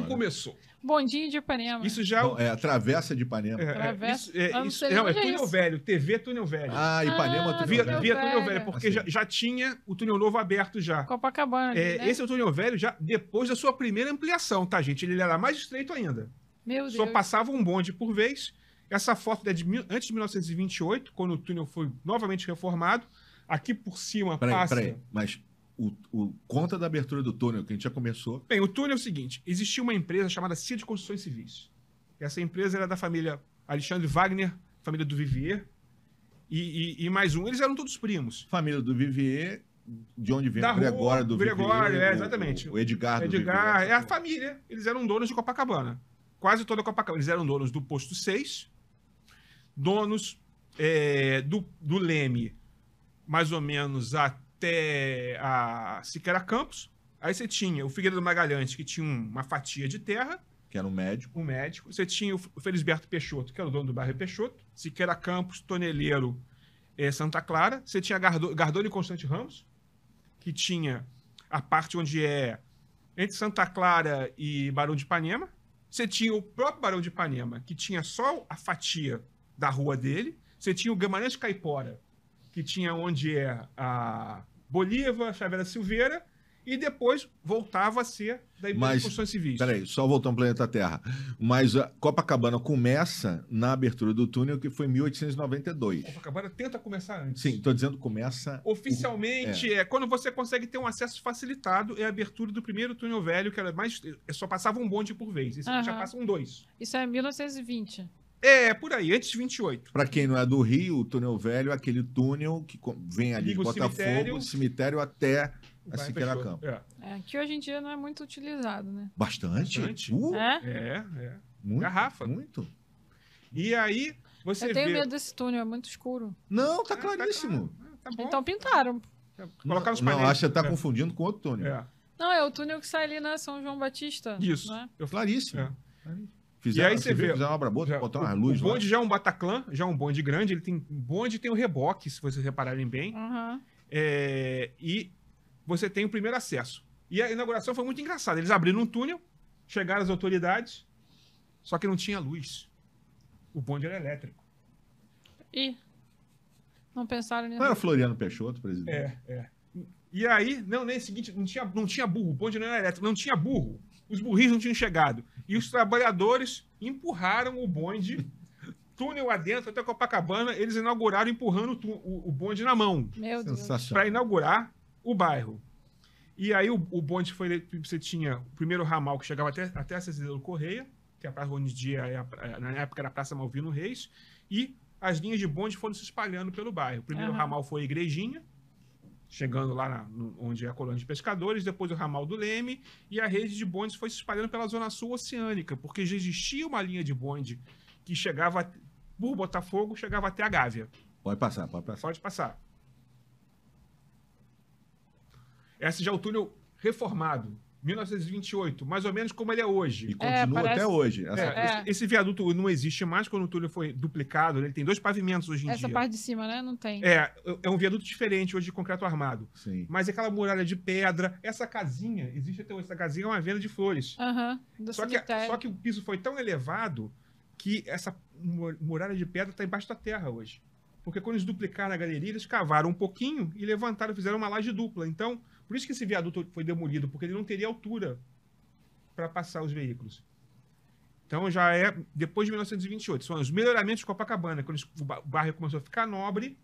começou. Bondinho de Ipanema. Isso já é a Travessa de Ipanema. É Túnel Velho, TV Túnel Velho. Ipanema Via Túnel Velho, porque já tinha o Túnel Novo aberto já. Copacabana. Né? Esse é o Túnel Velho já depois da sua primeira ampliação, tá, gente? Ele era mais estreito ainda. Meu Deus. Só passava um bonde por vez. Essa foto é antes de 1928, quando o túnel foi novamente reformado. Aqui por cima Peraí, mas... conta da abertura do túnel, que a gente já começou. Bem, o túnel é o seguinte, existia uma empresa chamada CIA de Construções Civis. Essa empresa era da família Alexandre Wagner, família do Vivier, e mais um. Eles eram todos primos. Família do Vivier, de onde vem o Gregório do Vivier. Gregório, exatamente. O Edgar do Vivier. É a família. Eles eram donos de Copacabana. Quase toda a Copacabana. Eles eram donos do Posto 6, donos do Leme, mais ou menos até a Siqueira Campos. Aí você tinha o Figueiredo Magalhães, que tinha uma fatia de terra. Que era um médico. Você tinha o Felisberto Peixoto, que era o dono do bairro Peixoto. Siqueira Campos, Toneleiro, Santa Clara. Você tinha Gardone e Constante Ramos, que tinha a parte onde é entre Santa Clara e Barão de Ipanema. Você tinha o próprio Barão de Ipanema, que tinha só a fatia da rua dele. Você tinha o Guimarães Caipora, que tinha onde é a Bolívar, Xavier da Silveira, e depois voltava a ser da empresa de construções civis. Peraí, só voltando ao planeta Terra. Mas a Copacabana começa na abertura do túnel, que foi em 1892. Copacabana tenta começar antes. Sim, estou dizendo começa... Oficialmente, quando você consegue ter um acesso facilitado, é a abertura do primeiro túnel velho, que era mais, só passava um bonde por vez. Esse já passam 2. Isso é 1920. Por aí, antes de 28. Para quem não é do Rio, o túnel velho é aquele túnel que vem ali Liga de o Botafogo, cemitério até a Bairro Siqueira Peixoto. Campo. Que hoje em dia não é muito utilizado, né? Bastante? Bastante. Muito, Garrafa. Muito. E aí, você Eu tenho vê... medo desse túnel, é muito escuro. Não, tá claríssimo. Tá bom. Então pintaram. Colocar nos Não, painéis. acho que você tá confundindo com outro túnel. Não, é o túnel que sai ali na São João Batista. Isso. Né? Claríssimo. E aí você vê, Fizeram uma obra boa, botar umas luzes o bonde já é um Bataclan, já é um bonde grande, o bonde tem o reboque, se vocês repararem bem, e você tem o primeiro acesso. E a inauguração foi muito engraçada, eles abriram um túnel, chegaram as autoridades, só que não tinha luz. O bonde era elétrico. E não pensaram nisso. Não era Floriano Peixoto, presidente? E aí, nem o seguinte, não tinha burro, o bonde não era elétrico, não tinha burro. Os burris não tinham chegado. E os trabalhadores empurraram o bonde, túnel adentro, até Copacabana, eles inauguraram empurrando o bonde na mão. Meu Deus. Para inaugurar o bairro. E aí o bonde foi... Você tinha o primeiro ramal que chegava até a Cecília Correia, que é a praça onde na época era a Praça Malvino Reis, e as linhas de bonde foram se espalhando pelo bairro. O primeiro ramal foi a Igrejinha, chegando lá onde é a colônia de pescadores, depois o ramal do Leme, e a rede de bondes foi se espalhando pela zona sul oceânica, porque já existia uma linha de bonde que chegava por Botafogo, chegava até a Gávea. Pode passar, pode passar. Pode passar. Esse já é o túnel reformado, 1928, mais ou menos como ele é hoje. E continua até hoje. Esse viaduto não existe mais quando o túnel foi duplicado. Ele tem 2 pavimentos hoje em dia. Essa parte de cima, né? Não tem. É um viaduto diferente hoje de concreto armado. Sim. Mas aquela muralha de pedra, essa casinha, existe até hoje. Essa casinha é uma venda de flores. Só que o piso foi tão elevado que essa muralha de pedra está embaixo da terra hoje. Porque quando eles duplicaram a galeria, eles cavaram um pouquinho e levantaram, fizeram uma laje dupla. Então, por isso que esse viaduto foi demolido, porque ele não teria altura para passar os veículos. Então, já é depois de 1928. São os melhoramentos de Copacabana, quando o bairro começou a ficar nobre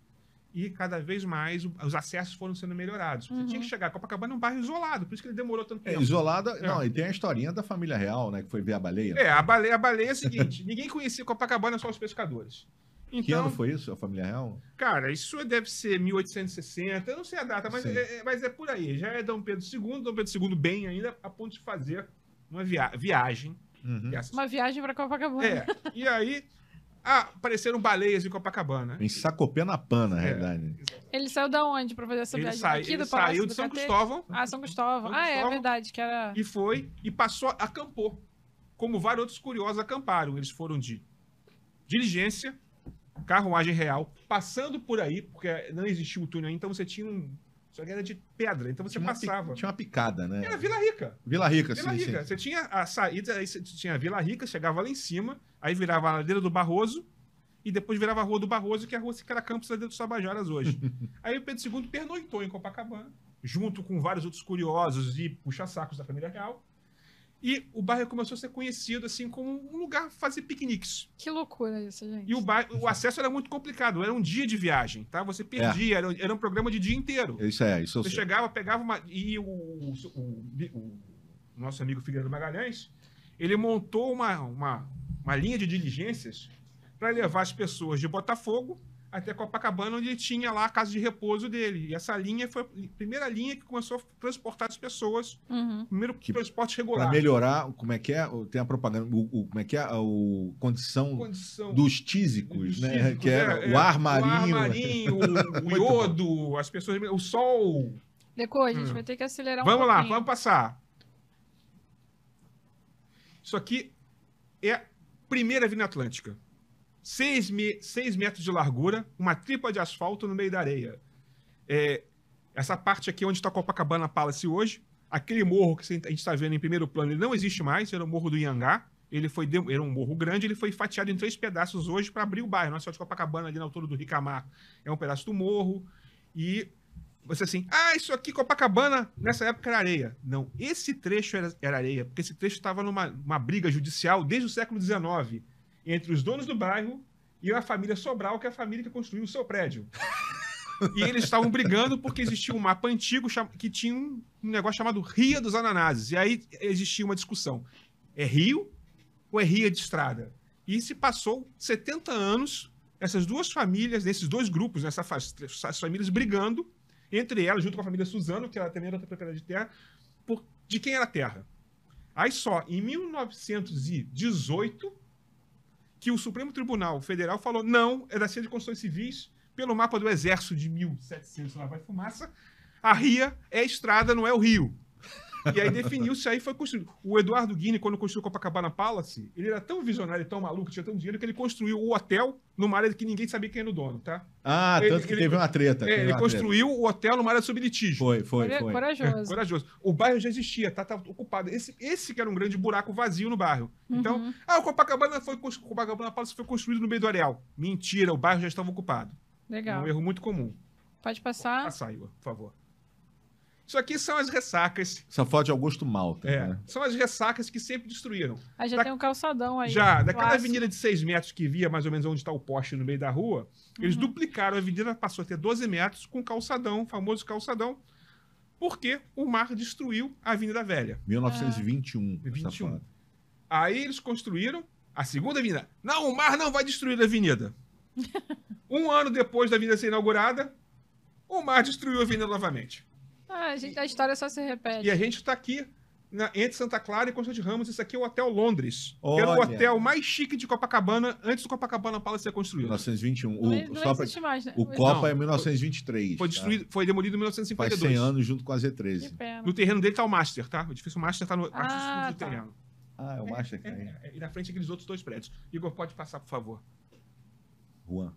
e cada vez mais os acessos foram sendo melhorados. Você tinha que chegar. Copacabana é um bairro isolado, por isso que ele demorou tanto tempo. Isolada. Não, e tem a historinha da família real, né? Que foi ver a baleia. A baleia é o seguinte: ninguém conhecia Copacabana, só os pescadores. Então, que ano foi isso, a família real? Cara, isso deve ser 1860, eu não sei a data, mas é por aí. Já é Dom Pedro II bem ainda, a ponto de fazer uma viagem. Uma viagem para Copacabana. E aí apareceram baleias em Copacabana. Em Sacopé-na-Pã, na realidade. Ele saiu da onde para fazer essa viagem? Aqui do Palácio saiu de São Cristóvão. São Cristóvão. É verdade, que era... E foi, e passou, acampou. Como vários outros curiosos acamparam. Eles foram de diligência, carruagem real, passando por aí, porque não existia o túnel ainda, então você tinha só que era de pedra, então você passava. Tinha uma picada, né? Era Vila Rica. Vila Rica, sim. Você tinha a saída, aí você tinha a Vila Rica, chegava lá em cima, aí virava a ladeira do Barroso, e depois virava a Rua do Barroso, que é a rua Siqueira Campos, lá dentro dos Tabajaras hoje. Aí o Pedro II pernoitou em Copacabana, junto com vários outros curiosos e puxa-sacos da família real. E o bairro começou a ser conhecido assim como um lugar para fazer piqueniques. Que loucura isso, gente. E o acesso era muito complicado, era um dia de viagem, tá? Você perdia, era um programa de dia inteiro. Isso Você chegava, pegava uma... E o nosso amigo Figueiredo Magalhães, ele montou uma linha de diligências para levar as pessoas de Botafogo até Copacabana, onde ele tinha lá a casa de repouso dele. E essa linha foi a primeira linha que começou a transportar as pessoas. Primeiro transporte regular. Para melhorar, como é que é? Tem a propaganda, como é que é? Condição dos tísicos, né? Que era o ar marinho. O ar marinho, o iodo, as pessoas... O sol. Decor, a gente vai ter que acelerar um pouquinho. Vamos lá, vamos passar. Isso aqui é a primeira Avenida Atlântica. 6 metros de largura, uma tripa de asfalto no meio da areia. Essa parte aqui onde está Copacabana Palace hoje, aquele morro que a gente está vendo em primeiro plano, ele não existe mais, era o Morro do Iangá. Era um morro grande, ele foi fatiado em 3 pedaços hoje para abrir o bairro. Nossa, de Copacabana, ali na altura do Ricamar, é um pedaço do morro. E Você assim, isso aqui Copacabana, nessa época era areia. Não, esse trecho era areia, porque esse trecho estava numa briga judicial desde o século XIX, entre os donos do bairro e a família Sobral, que é a família que construiu o seu prédio. E eles estavam brigando porque existia um mapa antigo que tinha um negócio chamado Ria dos Ananases. E aí existia uma discussão. É rio ou é ria de estrada? E se passou 70 anos, essas duas famílias, nesses dois grupos, essas famílias brigando, entre elas, junto com a família Suzano, que ela também era outra propriedade de terra, de quem era a terra. Aí só em 1918 que o Supremo Tribunal Federal falou não, é da Ciência de Construções Civis, pelo mapa do Exército de 1700, lá vai fumaça, a ria é a estrada, não é o rio. E aí definiu-se, aí foi construído. O Eduardo Guini, quando construiu o Copacabana Palace, ele era tão visionário, tão maluco, tinha tanto dinheiro, que ele construiu o hotel numa área que ninguém sabia quem era o dono, tá? Tanto que teve uma treta. Ele construiu o hotel numa área sob litígio. Foi. Corajoso. Corajoso. O bairro já existia, tá ocupado. Esse que era um grande buraco vazio no bairro. Então, o Copacabana Palace foi construído no meio do areal. Mentira, o bairro já estava ocupado. Legal. Um erro muito comum. Pode passar. Passa aí, por favor. Isso aqui são as ressacas. Essa foto de Augusto Malta. Né? São as ressacas que sempre destruíram. Aí já tem um calçadão aí. Daquela avenida de 6 metros que via mais ou menos onde está o poste no meio da rua, eles duplicaram a avenida, passou a ter 12 metros com calçadão, famoso calçadão, porque o mar destruiu a Avenida Velha. 1921. 21. Aí eles construíram a segunda avenida. Não, o mar não vai destruir a avenida. Um ano depois da avenida ser inaugurada, o mar destruiu a avenida novamente. A história só se repete. E a gente está aqui entre Santa Clara e Constante Ramos. Isso aqui é o Hotel Londres. Que era o hotel mais chique de Copacabana antes do Copacabana Palace ser construído. 1921. Não existe mais, né? O Copa é 1923. Foi destruído, foi demolido em 1952. Faz 100 anos junto com a Z13. Que pena. No terreno dele está o Master, tá? O edifício Master está no do terreno. É o Master que tem. E na frente aqueles outros dois prédios. Igor, pode passar, por favor. Juan.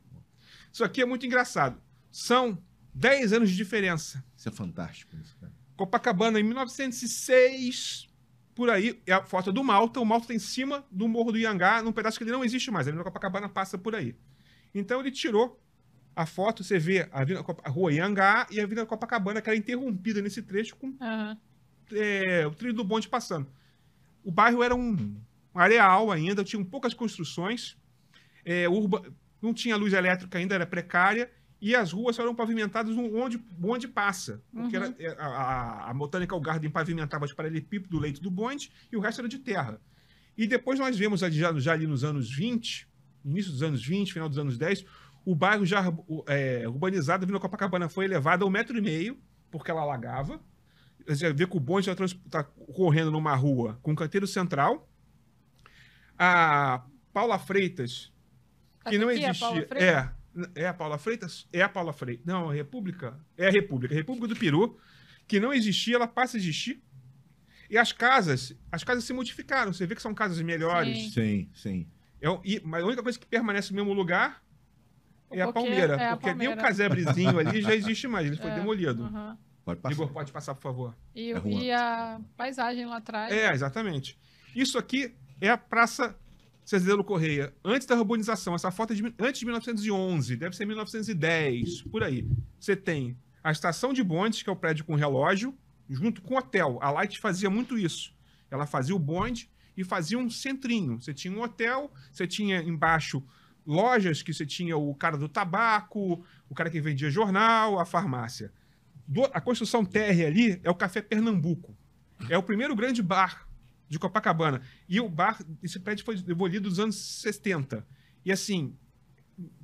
Isso aqui é muito engraçado. São 10 anos de diferença. Isso é fantástico. Isso, cara. Copacabana, em 1906, por aí, é a foto do Malta. O Malta está em cima do Morro do Iangá, num pedaço que ele não existe mais. A Avenida Copacabana passa por aí. Então ele tirou a foto, você vê a Rua Iangá e a Avenida Copacabana, que era interrompida nesse trecho com o trilho do bonde passando. O bairro era um areal ainda, tinha poucas construções, não tinha luz elétrica ainda, era precária, e as ruas eram pavimentadas onde o bonde passa. Porque a Botanical Garden pavimentava de paralelepípedo do leito do bonde e o resto era de terra. E depois nós vemos já ali nos anos 20, início dos anos 20, final dos anos 10, o bairro já urbanizado, a Avenida Copacabana foi elevada a 1,5 metro, porque ela alagava. Você vê que o bonde está correndo numa rua com canteiro central. A Paula Freitas, que não existia. É a Paula Freitas? É a Paula Freitas. Não, a República. É a República. A República do Peru, que não existia, ela passa a existir. E as casas se modificaram. Você vê que são casas melhores. Sim. Mas a única coisa que permanece no mesmo lugar é a Palmeira. Porque nem o casebrezinho ali já existe mais. Ele foi demolido. Pode passar. Igor, pode passar, por favor. E a paisagem lá atrás. Exatamente. Isso aqui é a Praça Cezedelo Correia, antes da urbanização. Essa foto é antes de 1911, deve ser 1910, por aí. Você tem a estação de bondes, que é o prédio com relógio, junto com o hotel. A Light fazia muito isso. Ela fazia o bonde e fazia um centrinho. Você tinha um hotel, você tinha embaixo lojas, que você tinha o cara do tabaco, o cara que vendia jornal, a farmácia. A construção térrea ali é o Café Pernambuco. É o primeiro grande bar de Copacabana. E esse prédio foi demolido nos anos 60. E assim,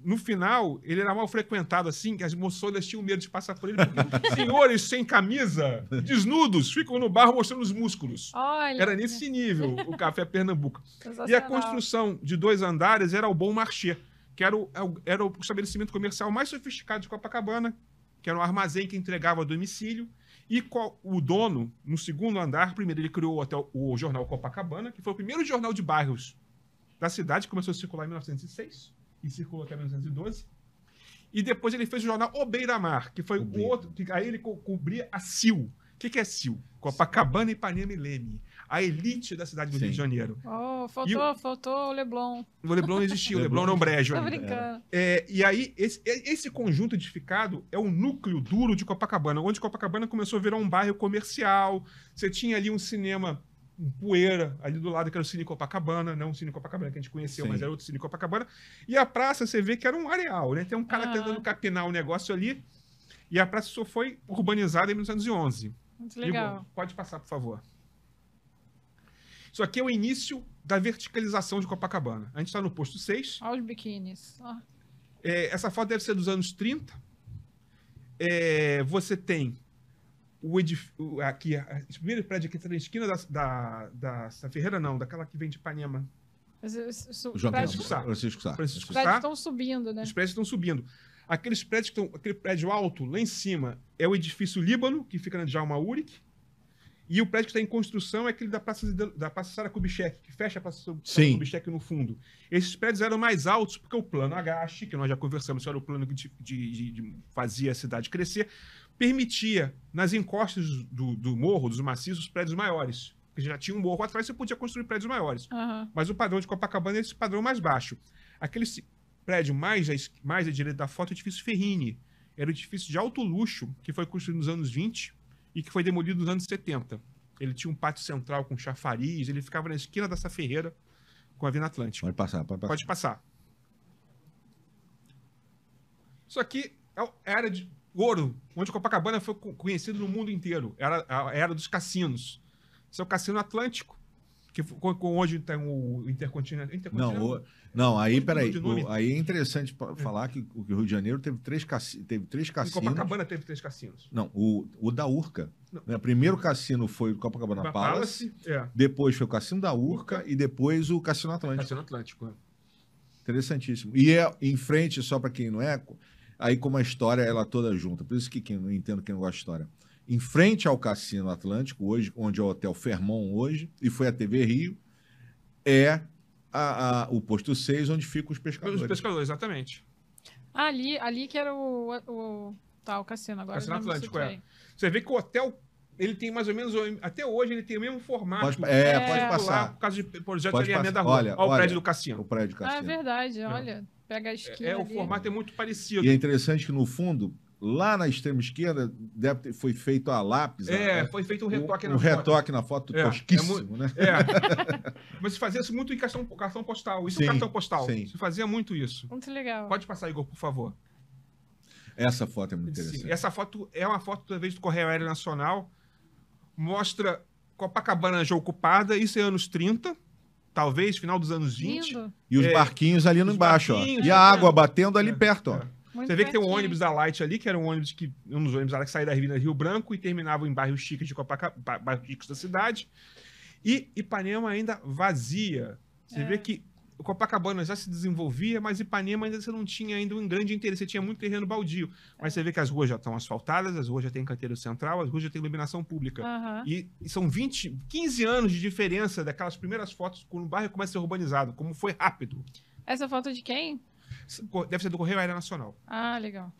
no final, ele era mal frequentado, assim, que as moçonas tinham medo de passar por ele, porque senhores sem camisa, desnudos, ficam no bar mostrando os músculos. Olha. Era nesse nível o Café Pernambuco. E a construção de 2 andares era o Bon Marché, que era o estabelecimento comercial mais sofisticado de Copacabana, que era um armazém que entregava a domicílio. E o dono, no segundo andar, primeiro ele criou o jornal Copacabana, que foi o primeiro jornal de bairros da cidade, que começou a circular em 1906 e circulou até 1912. E depois ele fez o jornal O Beira-Mar, que foi o outro, que aí ele cobria a CIL. O que é CIL? Copacabana, Ipanema e Leme. a elite da cidade do Sim. Rio de Janeiro. Oh, faltou o Leblon. O Leblon não existia, o Leblon era um brejo. Tô ainda. brincando. E aí, esse conjunto edificado é o núcleo duro de Copacabana, onde Copacabana começou a virar um bairro comercial. Você tinha ali um cinema, um Poeira, ali do lado, que era o Cine Copacabana, não o Cine Copacabana que a gente conheceu, Sim. mas era outro Cine Copacabana. E a praça, você vê que era um areal, né? Tem um cara tentando capinar o negócio ali, e a praça só foi urbanizada em 1911. Muito legal. Igor, pode passar, por favor. Isso aqui é o início da verticalização de Copacabana. A gente está no posto 6. Olha os biquínis. Ó. Essa foto deve ser dos anos 30. Você tem o edifício. Aqui, esse primeiro prédio aqui está na esquina da Ferreira, não, daquela que vem de Ipanema. João Francisco Sá. Francisco Sá. Francisco Os prédios Sá. estão subindo, né? Os prédios estão subindo. Aqueles prédios que estão. Aquele prédio alto, lá em cima, é o edifício Líbano, que fica na Djalma Uric. E o prédio que está em construção é aquele da Praça Sara Kubitschek, que fecha a Praça Sara Kubitschek no fundo. Esses prédios eram mais altos porque o plano Agache, que nós já conversamos, que era o plano que fazia a cidade crescer, permitia, nas encostas do morro, dos maciços, prédios maiores. Porque já tinha um morro atrás, você podia construir prédios maiores. Aham. Mas o padrão de Copacabana é esse padrão mais baixo. Aquele prédio mais à direita da foto é o edifício Ferrini. Era um edifício de alto luxo que foi construído nos anos 20 e que foi demolido nos anos 70. Ele tinha um pátio central com chafariz, ele ficava na esquina dessa Ferreira com a Avenida Atlântica. Pode passar, pode passar. Pode passar. Isso aqui é a era de ouro, onde Copacabana foi conhecido no mundo inteiro. Era a era dos cassinos. Esse é o Cassino Atlântico, que onde tem o Intercontinental. Não, aí, Muito peraí. de nome. Aí é interessante falar que o Rio de Janeiro teve três Em cassinos. Copacabana teve 3 cassinos. Não, o da Urca. Não. Né? Primeiro cassino foi o Copacabana Palace, depois foi o Cassino da Urca e depois o Cassino Atlântico. Cassino Atlântico. Interessantíssimo. E é em frente, só para quem não é, aí como a história ela toda junta. Por isso que quem não entendo quem não gosta de história. Em frente ao Cassino Atlântico, hoje, onde é o Hotel Fairmont hoje, e foi a TV Rio, é o posto 6, onde ficam os pescadores. Os pescadores, exatamente. Ali que era o cassino agora. Cassino eu não me Atlântico, situei. Você vê que o hotel, ele tem mais ou menos, até hoje, ele tem o mesmo formato. Pode Lá, passar. por causa de projeto de Pode alinhamento da passar. rua. Olha o prédio do cassino. O prédio do Ah, é cassino. verdade. Olha, pega a esquina O ali. formato é muito parecido. E é interessante que, no fundo, lá na extrema esquerda, foi feito a lápis. Foi feito um retoque na um foto. retoque na foto tosquíssimo, né? Mas se fazia isso muito em cartão postal. Isso é Sim, um cartão postal. sim. Se fazia muito isso. Muito legal. Pode passar, Igor, por favor. Essa foto é muito interessante. Sim, essa foto é uma foto, talvez, do Correio Aéreo Nacional. Mostra Copacabana já ocupada. Isso é anos 30, talvez, final dos anos 20. Lindo. E os barquinhos ali no os embaixo, ó. barquinhos, E a água batendo ali perto, ó. Muito Você vê que tem um pertinho. ônibus da Light ali, que era um ônibus um dos ônibus lá que saía da Avenida Rio Branco e terminava em bairros chiques de bairros ricos da cidade. E Ipanema ainda vazia. Você vê que o Copacabana já se desenvolvia, mas Ipanema ainda você não tinha ainda um grande interesse, você tinha muito terreno baldio. Mas você vê que as ruas já estão asfaltadas, as ruas já têm canteiro central, as ruas já têm iluminação pública. Aham. E são 15 anos de diferença daquelas primeiras fotos quando o bairro começa a ser urbanizado, como foi rápido. Essa foto de quem? Deve ser do Correio Aéreo Nacional. Ah, legal.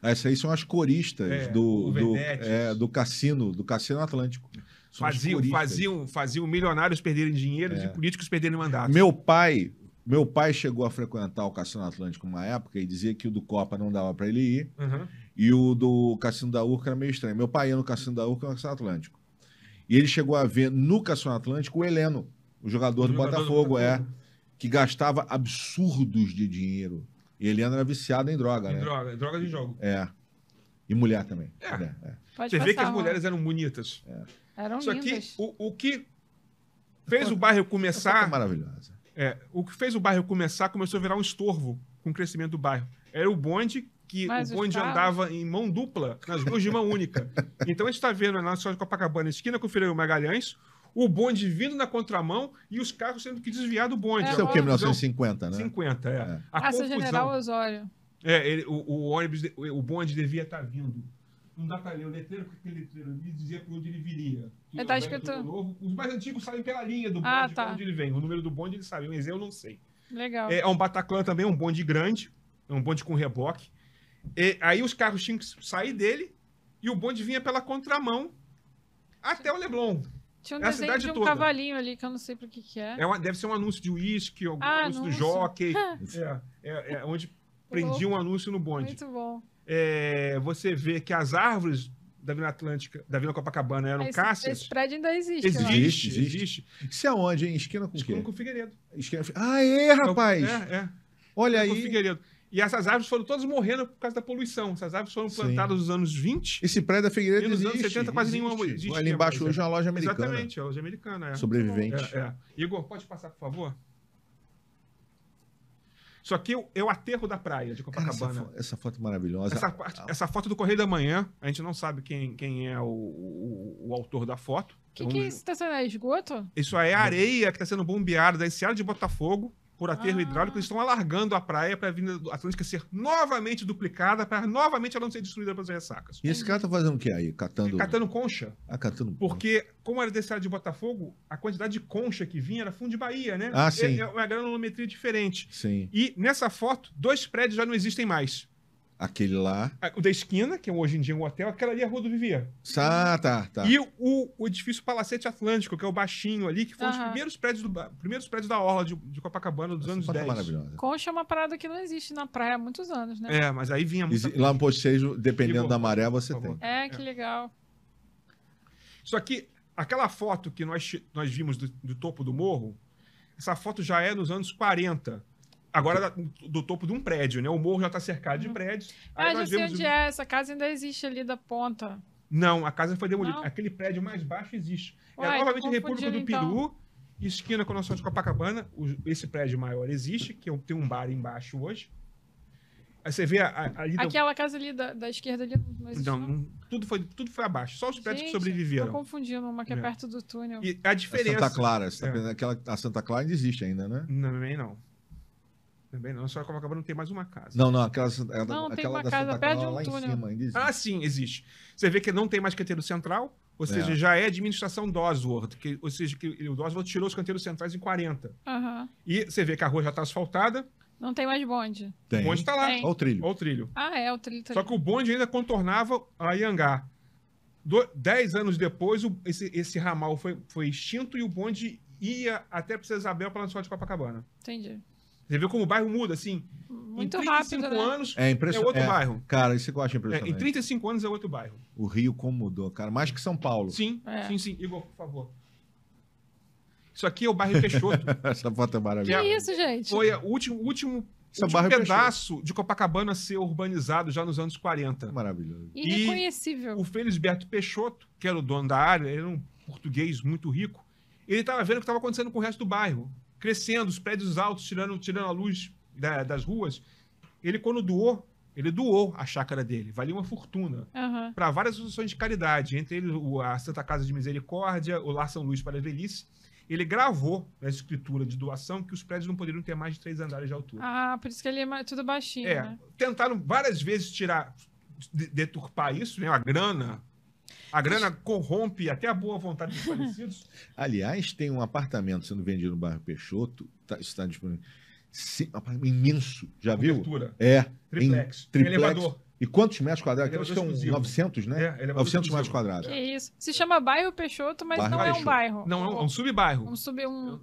Essas aí são as coristas o Vedetes. do Cassino Atlântico. São as coristas. Faziam milionários perderem dinheiro e políticos perderem mandatos. Meu pai chegou a frequentar o Cassino Atlântico uma época e dizia que o do Copa não dava para ele ir e o do Cassino da Urca era meio estranho. Meu pai ia no Cassino da Urca e no Cassino Atlântico. E ele chegou a ver no Cassino Atlântico o Heleno, o jogador do Botafogo, que gastava absurdos de dinheiro. E Heleno era viciado em droga, né? Droga de jogo. E mulher também. Pode Você vê que as passar, mulheres eram bonitas. Eram Isso aqui, lindas. o que fez o bairro começar... É maravilhosa. O que fez o bairro começar começou a virar um estorvo com o crescimento do bairro. Era o bonde, Mas o os bonde carros? andava em mão dupla nas ruas de mão única. Então a gente está vendo na Nacional de Copacabana, esquina com o Freire Magalhães, o bonde vindo na contramão e os carros tendo que desviar do bonde. Isso é o quê? 1950, né? 50, A Essa confusão. General Osório. O ônibus, o bonde devia estar vindo. Não dá para ler o letreiro, porque aquele letreiro ali dizia para onde ele viria. Tá escrito... Novo. Os mais antigos sabem pela linha do bonde, tá. onde ele vem. O número do bonde eles sabem, mas eu não sei. Legal. É um Bataclan também, um bonde grande, um bonde com reboque. Aí os carros tinham que sair dele e o bonde vinha pela contramão. até o Leblon. Tinha um É a desenho cidade de um toda. cavalinho ali, que eu não sei pro que é. Deve ser um anúncio de uísque, algum anúncio do anúncio. jockey. É onde prendia um anúncio no bonde. Muito bom. Você vê que as árvores da Vila Atlântica, da Vila Copacabana eram cásseas. Esse prédio ainda existe. eu acho. Existe. Isso é onde, hein? Esquina com o Esquina quê? com o Figueiredo. Ah, é, rapaz! Olha Com o aí. Figueiredo. E essas árvores foram todas morrendo por causa da poluição. Essas árvores foram plantadas nos anos 20. Esse prédio da Figueiredo E nos existe. anos 70 quase nenhuma existe. existia. Ali embaixo mais, hoje é uma loja americana. Exatamente, é a loja americana. Sobrevivente. Igor, pode passar, por favor? Isso aqui é o aterro da praia de Cara, Copacabana. essa foto é maravilhosa. Essa foto do Correio da Manhã, a gente não sabe quem é o autor da foto. O que é isso? Tá sendo esgoto? Isso aí é a areia que está sendo bombeada da Enseada de Botafogo por aterro hidráulico. Eles estão alargando a praia para a Avenida Atlântica ser novamente duplicada, para novamente ela não ser destruída pelas ressacas. E esse cara tá fazendo o que aí? Catando concha. catando. Porque, como era da Enseada de Botafogo, a quantidade de concha que vinha era fundo de Bahia, né? Sim. É uma granulometria diferente. Sim. E nessa foto, 2 prédios já não existem mais. Aquele lá. O da esquina, que é hoje em dia um hotel, aquela ali é a Rua do Vivier. Tá. E o edifício Palacete Atlântico, que é o baixinho ali, que foram os primeiros prédios da Orla de Copacabana dos anos 10. Maravilhosa. Concha é uma parada que não existe na praia há muitos anos, né? Mas aí vinha muita... Lá no Postejo, dependendo Igor, da maré, você por favor. tem. Que legal. Isso aqui, aquela foto que nós vimos do topo do morro, essa foto já é nos anos 40. Agora do topo de um prédio, né? O morro já está cercado de prédios. Já sei onde é. Essa casa ainda existe ali da ponta. Não, a casa foi demolida. Não? Aquele prédio mais baixo existe. Uai, novamente tô a República do confundindo, Peru, esquina com a Nossa Senhora de Copacabana. Esse prédio maior existe, que tem um bar embaixo hoje. Aí você vê ali... Aquela casa ali da esquerda ali não existe, não? Tudo foi abaixo. Só os prédios que Tô sobreviveram. confundindo uma que é perto do túnel. E a diferença... A Santa Clara. Você tá pensando, a Santa Clara ainda existe ainda, né? Também não. Também não. Só que Copacabana não tem mais uma casa. Não, tem aquela uma da casa Santa perto de Clara um lá em túnel. cima ainda existe. Sim, existe. Você vê que não tem mais canteiro central, ou seja, já é administração Dosworth, ou seja, que o Dosworth tirou os canteiros centrais em 40. E você vê que a rua já está asfaltada. Não tem mais bonde. O bonde está lá. Tem. Olha o trilho. Olha o trilho. O trilho. Só que o bonde ainda contornava a Iangá. 10 anos depois, esse ramal foi extinto e o bonde ia até Princesa Isabel para a Nossa de Copacabana. Entendi. Você vê como o bairro muda, assim. Muito em 35 rápido, né? anos É outro bairro. Cara, isso que eu acho impressionante. Em 35 anos é outro bairro. O Rio como mudou, cara. Mais que São Paulo. Sim. Igor, por favor. Isso aqui é o bairro Peixoto. Essa foto é maravilhosa. Que isso, gente? Foi o último pedaço de Copacabana a ser urbanizado já nos anos 40. Maravilhoso. Irreconhecível. O Felisberto Peixoto, que era o dono da área, ele era um português muito rico, ele estava vendo o que estava acontecendo com o resto do bairro. Crescendo, os prédios altos, tirando a luz das ruas. Quando ele doou a chácara dele. Valia uma fortuna. Para várias associações de caridade. Entre eles, a Santa Casa de Misericórdia, o Lar São Luís para a Velhice. Ele gravou na escritura de doação que os prédios não poderiam ter mais de 3 andares de altura. Por isso que ele é tudo baixinho, né? Tentaram várias vezes deturpar isso, né? A grana corrompe até a boa vontade dos falecidos. Aliás, tem um apartamento sendo vendido no bairro Peixoto. Está disponível. Sim, um apartamento imenso. Já viu? Cobertura. Triplex. Elevador. E quantos metros quadrados? Acho que são exclusivo. 900, né? 900 metros quadrados. Que isso. Se chama bairro Peixoto, mas não é um bairro. Não, é um sub-bairro.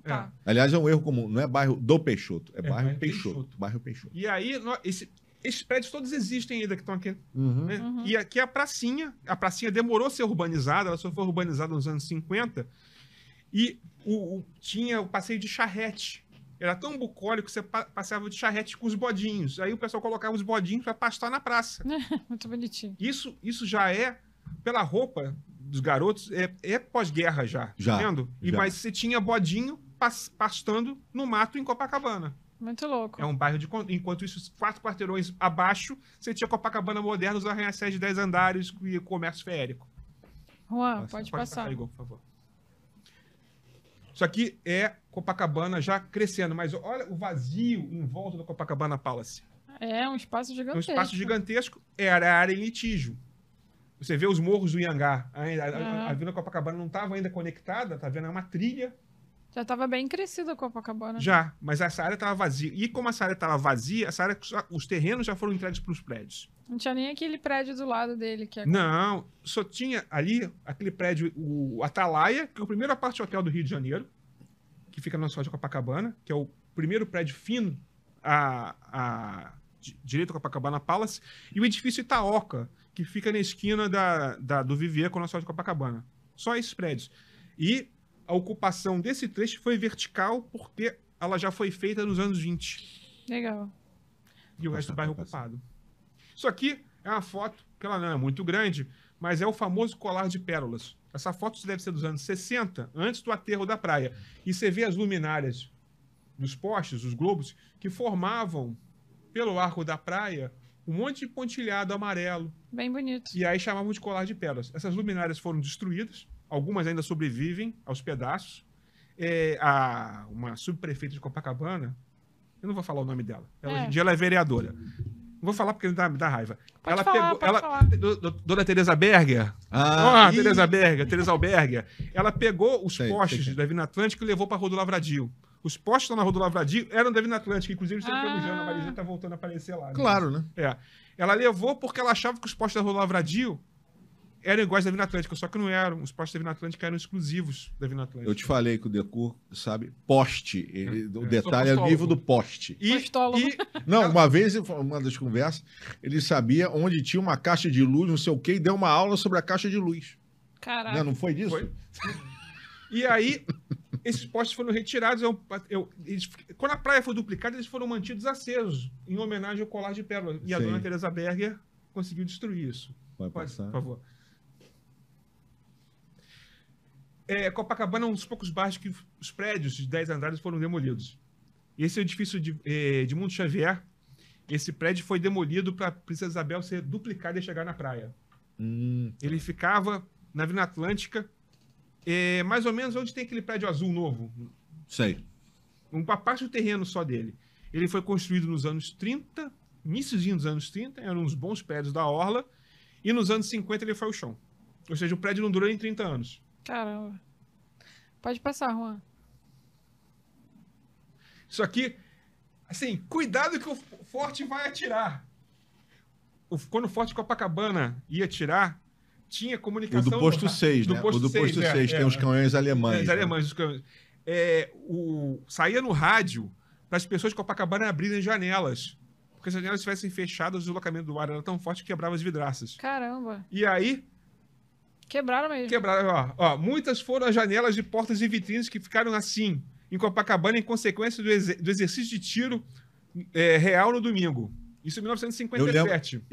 Tá. Aliás, é um erro comum. Não é bairro do Peixoto. É bairro Peixoto. Bairro Peixoto. E aí, esses prédios todos existem ainda que estão aqui. Né? E aqui é a pracinha. A pracinha demorou a ser urbanizada. Ela só foi urbanizada nos anos 50. E tinha o passeio de charrete. Era tão bucólico que você passava de charrete com os bodinhos. Aí o pessoal colocava os bodinhos para pastar na praça. Muito bonitinho. Isso já é, pela roupa dos garotos, é pós-guerra já. Tá vendo? Mas você tinha bodinho pastando no mato em Copacabana. Muito louco. É um bairro enquanto isso, 4 quarteirões abaixo, você tinha Copacabana moderna, os arranha-céus de 10 andares e comércio feérico. Juan, pode passar. Igor, por favor. Isso aqui é Copacabana já crescendo, mas olha o vazio em volta do Copacabana Palace. É um espaço gigantesco. Um espaço gigantesco. Era a área em litígio. Você vê os morros do Iangá. A Vila Copacabana não estava ainda conectada, tá vendo? É uma trilha. Já tava bem crescida a Copacabana. Já, mas essa área estava vazia. E como essa área estava vazia, os terrenos já foram entregues para os prédios. Não tinha nem aquele prédio do lado dele. Que é... Não, só tinha ali aquele prédio, o Atalaia, que é o primeiro apart hotel do Rio de Janeiro, que fica na cidade de Copacabana, que é o primeiro prédio fino direito a Copacabana Palace, e o edifício Itaoca, que fica na esquina do Vivier com a cidade de Copacabana. Só esses prédios. E a ocupação desse trecho foi vertical porque ela já foi feita nos anos 20. Legal. E o resto do bairro ocupado. Isso aqui é uma foto que ela não é muito grande, mas é o famoso colar de pérolas. Essa foto deve ser dos anos 60, antes do aterro da praia. E você vê as luminárias dos postes, os globos, que formavam, pelo arco da praia, um monte de pontilhado amarelo. Bem bonito. E aí chamavam de colar de pérolas. Essas luminárias foram destruídas, algumas ainda sobrevivem aos pedaços. Uma subprefeita de Copacabana, eu não vou falar o nome dela, hoje em dia ela é vereadora. Não vou falar porque me dá raiva. Pode falar. Dona Teresa Berger. Teresa Berger, Teresa Alberger. Ela pegou os postes da Avenida Atlântica e levou para a Rua do Lavradio. Os postes que estão na Rua do Lavradio eram da Avenida Atlântica, inclusive você elogiando, a Marizinha está voltando a aparecer lá. Né? Claro, né? Ela levou porque ela achava que os postes da Rua do Lavradio eram iguais da Avenida Atlântica, só que não eram. Os postes da Avenida Atlântica eram exclusivos da Avenida Atlântica. Eu te falei que o Decur sabe poste. O detalhe é o nível do poste. Não, uma vez, uma das conversas, ele sabia onde tinha uma caixa de luz, não sei o quê, e deu uma aula sobre a caixa de luz. Caraca. Não foi disso? Foi. E aí, esses postes foram retirados. Quando a praia foi duplicada, eles foram mantidos acesos, em homenagem ao colar de pérolas. E a dona Teresa Berger conseguiu destruir isso. Pode passar. Por favor. Copacabana é um dos poucos bairros que os prédios de 10 andares foram demolidos. Esse é o edifício de Edmundo Xavier. Esse prédio foi demolido para a Princesa Isabel ser duplicada e chegar na praia. Ele ficava na Avenida Atlântica, mais ou menos onde tem aquele prédio azul novo. Sei. Uma parte do terreno só dele. Ele foi construído nos anos 30, iníciozinho dos anos 30, eram uns bons prédios da Orla, e nos anos 50 ele foi ao chão. Ou seja, o prédio não durou nem 30 anos. Caramba. Pode passar, Juan. Isso aqui, assim, cuidado que o Forte vai atirar. Quando o Forte Copacabana ia atirar, tinha comunicação... O do posto 6, né? O do posto 6, tem os canhões alemães. Os alemães, os canhões. Saía no rádio para as pessoas de Copacabana abrirem janelas. Porque se as janelas estivessem fechadas, o deslocamento do ar era tão forte que quebrava as vidraças. Caramba. E aí... Quebraram mesmo. Quebraram, muitas foram as janelas de portas e vitrines que ficaram assim, em Copacabana, em consequência do exercício de tiro real no domingo. Isso em 1957.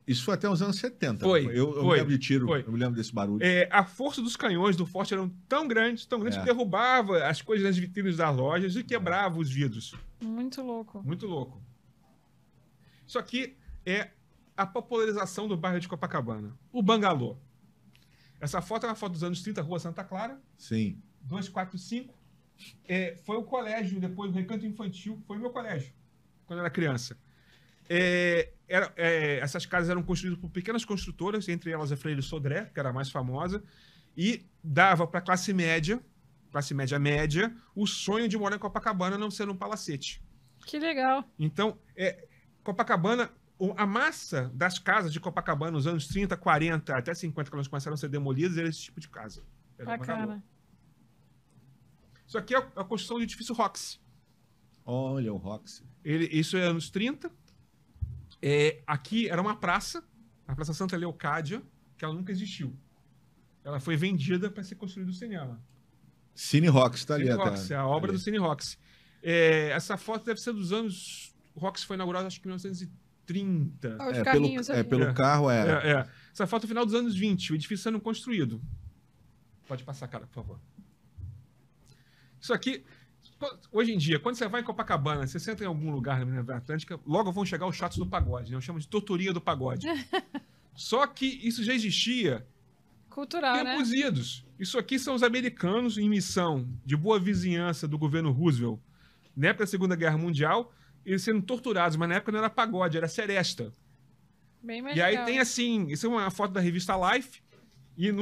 Isso foi até os anos 70. Eu me lembro de tiro, eu me lembro desse barulho. A força dos canhões do Forte eram tão grandes que derrubava as coisas nas vitrines das lojas e quebrava os vidros. Muito louco. Muito louco. Isso aqui é a popularização do bairro de Copacabana. O Bangalô. Essa foto é uma foto dos anos 30, Rua Santa Clara. Sim. 245. Foi o colégio, depois do Recanto Infantil, foi o meu colégio, quando eu era criança. Essas casas eram construídas por pequenas construtoras, entre elas a Freire Sodré, que era a mais famosa, e dava para a classe média, o sonho de morar em Copacabana não ser um palacete. Que legal. Então, Copacabana... A massa das casas de Copacabana nos anos 30, 40, até 50, que elas começaram a ser demolidas, era esse tipo de casa. Bacana. Isso aqui é a construção do edifício Roxy. Olha, o Roxy. Isso é anos 30. Aqui era uma praça, a Praça Santa Leocádia, que ela nunca existiu. Ela foi vendida para ser construído o cinema. Cine Roxy, está ali. Cine Roxy, a obra do Cine Roxy. Essa foto deve ser dos anos... O Roxy foi inaugurado, acho que em 1930. Os carrinhos pelo carro, Essa foto é final dos anos 20, o edifício sendo construído. Pode passar, cara, por favor. Isso aqui, hoje em dia, quando você vai em Copacabana, você senta em algum lugar na Avenida Atlântica, logo vão chegar os chatos do pagode, né? Eu chamo de torturia do pagode. Só que isso já existia cultural, tempos idos. Isso aqui são os americanos em missão de boa vizinhança do governo Roosevelt, na época da Segunda Guerra Mundial, eles sendo torturados, mas na época não era pagode, era seresta. Bem mais e aí legal. tem assim, isso é uma foto da revista Life, e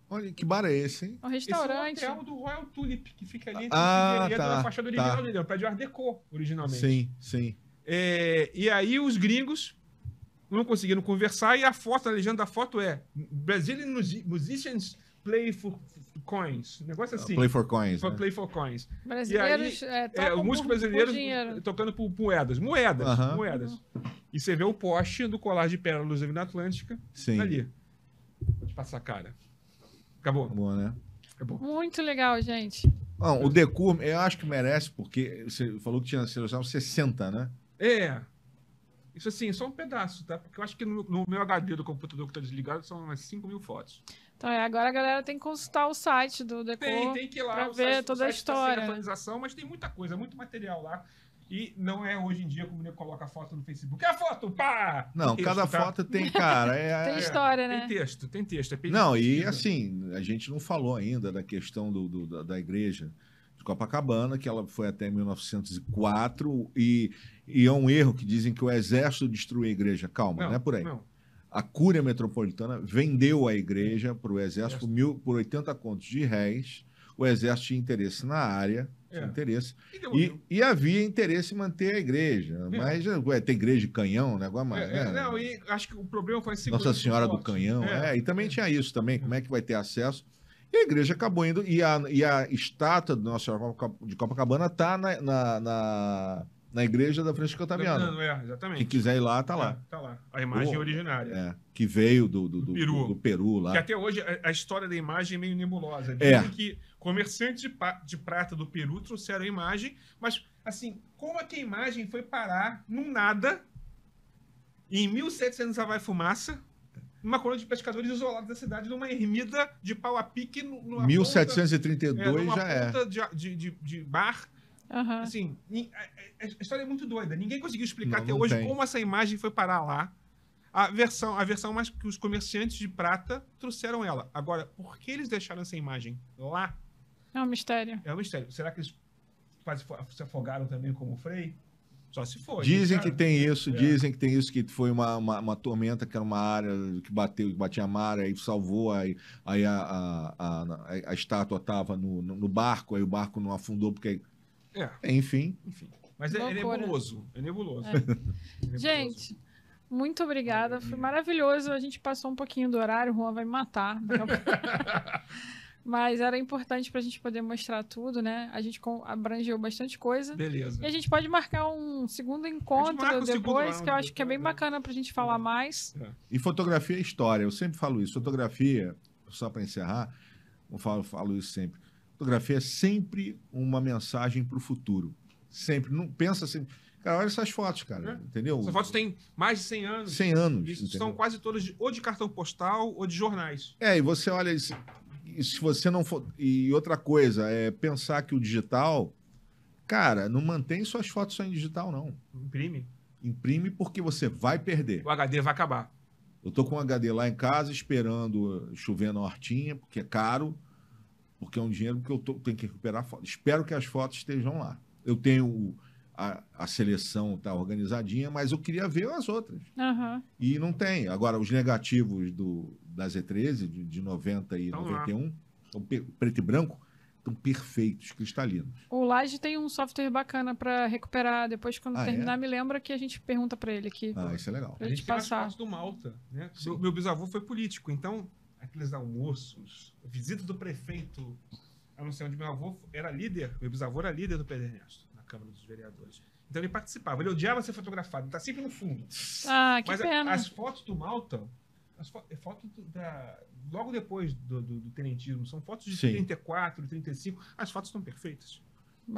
Olha, que bar é esse, hein? Um Esse é o restaurante. hotel do Royal Tulip, que fica ali entre Ah, o Figueiredo tá, e a fachada original dele. É um prédio Art Deco, originalmente. Sim, sim. E aí os gringos não conseguiram conversar e a foto, a legenda da foto é Brazilian Musicians Play for Coins. Um negócio assim. Play for Coins, né? Play for Coins. Brasileiros O músico brasileiro tocando por moedas. Moedas. E você vê o poste do colar de pérolas da Avenida Atlântica Sim. ali. Vou te passar a cara. Acabou. Bom, né? Acabou. Muito legal, gente. Não, o Decur, eu acho que merece, porque você falou que tinha seleção 60, né? Isso assim, só um pedaço, tá? Porque eu acho que no meu HD do computador que tá desligado são umas 5.000 fotos. Então, agora a galera tem que consultar o site do Decor Tem que ir lá pra o ver site, toda a o site tá sem história. atualização, mas tem muita coisa, muito material lá. E não é hoje em dia como ele coloca a foto no Facebook. É a foto, pá! Não, Tem cada texto, tá? foto tem, cara. Tem história, né? Tem texto. É Não, e pesquisa. assim, a gente não falou ainda da questão da igreja de Copacabana, que ela foi até 1904, e é um erro que dizem que o exército destruiu a igreja. Calma, não é por aí. Não. A Cúria Metropolitana vendeu a igreja para o exército por 80 contos de réis. O exército tinha interesse na área, e havia interesse em manter a igreja. Mas tem igreja de canhão, negócio mais. Não, e acho que o problema foi a segurança. Nossa Senhora do forte. Canhão, e também tinha isso também, como é que vai ter acesso? E a igreja acabou indo, e a estátua do Nossa Senhora de Copacabana está na igreja da Francisco Otaviano. Exatamente. Quem quiser ir lá, tá lá. Tá lá. A imagem originária. Que veio do Peru lá. Que até hoje a história da imagem é meio nebulosa. Dizem que comerciantes de prata do Peru trouxeram a imagem, mas, assim, como é que a imagem foi parar num nada, em 1700 lá vai fumaça, numa colônia de pescadores isolados da cidade, numa ermida de pau a pique. 1732 já é. Ponta de bar. Uhum. Assim, a história é muito doida. Ninguém conseguiu explicar até não hoje tem. como essa imagem foi parar lá. A versão mais que os comerciantes de prata trouxeram ela. Agora, por que eles deixaram essa imagem lá? É um mistério. É um mistério. Será que eles quase se afogaram também como o Frei? Só se foi. Dizem que tem isso, que foi uma tormenta, que era uma área que batia a mar, aí salvou, aí a estátua estava no barco, aí o barco não afundou, porque... Enfim. Mas é nebuloso. É nebuloso. Gente, muito obrigada. Foi maravilhoso. A gente passou um pouquinho do horário. O Juan vai me matar. Mas era importante pra gente poder mostrar tudo, né? A gente abrangeu bastante coisa. Beleza. E a gente pode marcar um segundo encontro depois, que eu acho que é bem bacana pra gente falar mais. E fotografia é história. Eu sempre falo isso. Fotografia, só para encerrar, eu falo isso sempre. Fotografia é sempre uma mensagem para o futuro. Sempre. Não pensa assim. Cara, olha essas fotos, cara. Entendeu? Essas fotos têm mais de 100 anos. 100 anos. E são quase todas ou de cartão postal ou de jornais. E você olha isso. E se você não for. E outra coisa, é pensar que o digital. Cara, não mantém suas fotos só em digital, não. Imprime porque você vai perder. O HD vai acabar. Eu tô com um HD lá em casa esperando chover na hortinha, porque é caro. Porque é um dinheiro que eu tenho que recuperar foto. Espero que as fotos estejam lá. Eu tenho a seleção tá organizadinha, mas eu queria ver as outras. Uhum. E não tem. Agora, os negativos da Z13, de 90 e 91, são preto e branco, estão perfeitos, cristalinos. O Laje tem um software bacana para recuperar. Depois, quando terminar, me lembra que a gente pergunta para ele aqui. Isso é legal. A gente tem as fotos do Malta, né? Meu bisavô foi político, então... Aqueles almoços, visita do prefeito, a não ser onde meu avô era líder, meu bisavô era líder do Pedro Ernesto, na Câmara dos Vereadores. Então ele participava, ele odiava ser fotografado, ele tá sempre no fundo. Que pena. As fotos do Malta, logo depois do tenentismo, são fotos de 34, 35, as fotos estão perfeitas.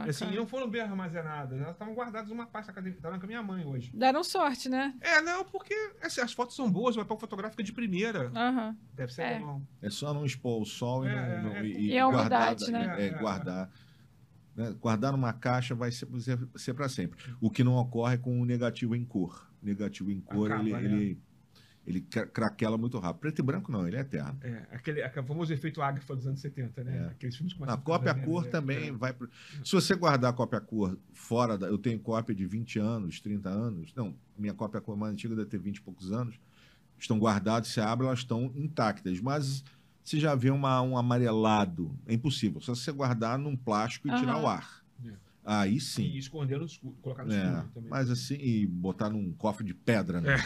Assim, não foram bem armazenadas, elas estavam guardadas numa pasta acadêmica, estavam com a minha mãe hoje. Deram sorte, né? Não, porque assim, as fotos são boas, o papel fotográfico é de primeira. Deve ser bom. É só não expor o sol e a umidade, né? Guardar. Né? Guardar numa caixa vai ser para sempre. O que não ocorre com o negativo em cor. O negativo em cor, ele craquela muito rápido. Preto e branco não, ele é eterno. Aquele famoso efeito Ágafa dos anos 70, né? Aqueles filmes que a cópia a cor também vai... Se você guardar a cópia a cor fora eu tenho cópia de 20 anos, 30 anos. Não, minha cópia a cor mais antiga deve ter 20 e poucos anos. Estão guardadas, se abre, elas estão intactas. Mas você já vê um amarelado. É impossível. Só se você guardar num plástico e tirar o ar. Aí sim. E esconder no escuro, colocar no É, escuro também. mas assim, e botar num cofre de pedra, né?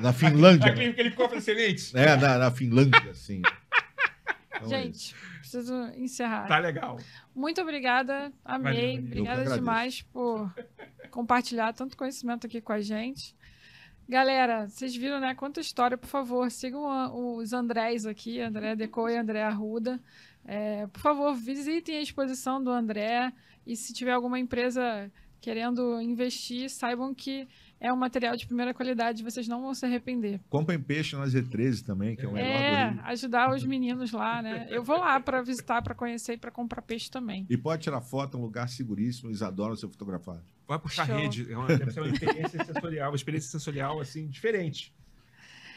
Na Finlândia. Aquele cofre de sementes. Na Finlândia, assim. Então, Gente, preciso encerrar. Tá legal. Muito obrigada, amei. Valeu, Obrigada demais por compartilhar tanto conhecimento aqui com a gente. Galera, vocês viram, né? Quanta história, por favor, sigam os Andrés aqui, André Decor e André Arruda. Por favor, visitem a exposição do André e se tiver alguma empresa querendo investir, saibam que é um material de primeira qualidade, vocês não vão se arrepender. comprem peixe na Z13 também, que é o melhor do Rio. Ajudar os meninos lá, né? Eu vou lá para visitar, para conhecer e para comprar peixe também. E pode tirar foto, é um lugar seguríssimo, eles adoram ser fotografados. Vai puxar Show. rede. Deve ser uma experiência sensorial, assim, diferente.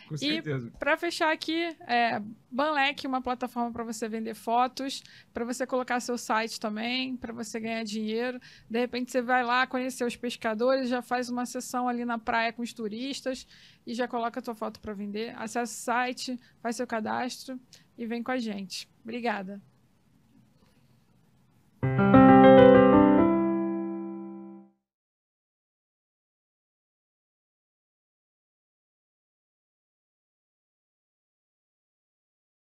Com certeza. Para fechar aqui, Banlec, uma plataforma para você vender fotos, para você colocar seu site também, para você ganhar dinheiro. De repente você vai lá conhecer os pescadores, já faz uma sessão ali na praia com os turistas e já coloca a tua foto para vender. Acesse o site, faz seu cadastro e vem com a gente. Obrigada.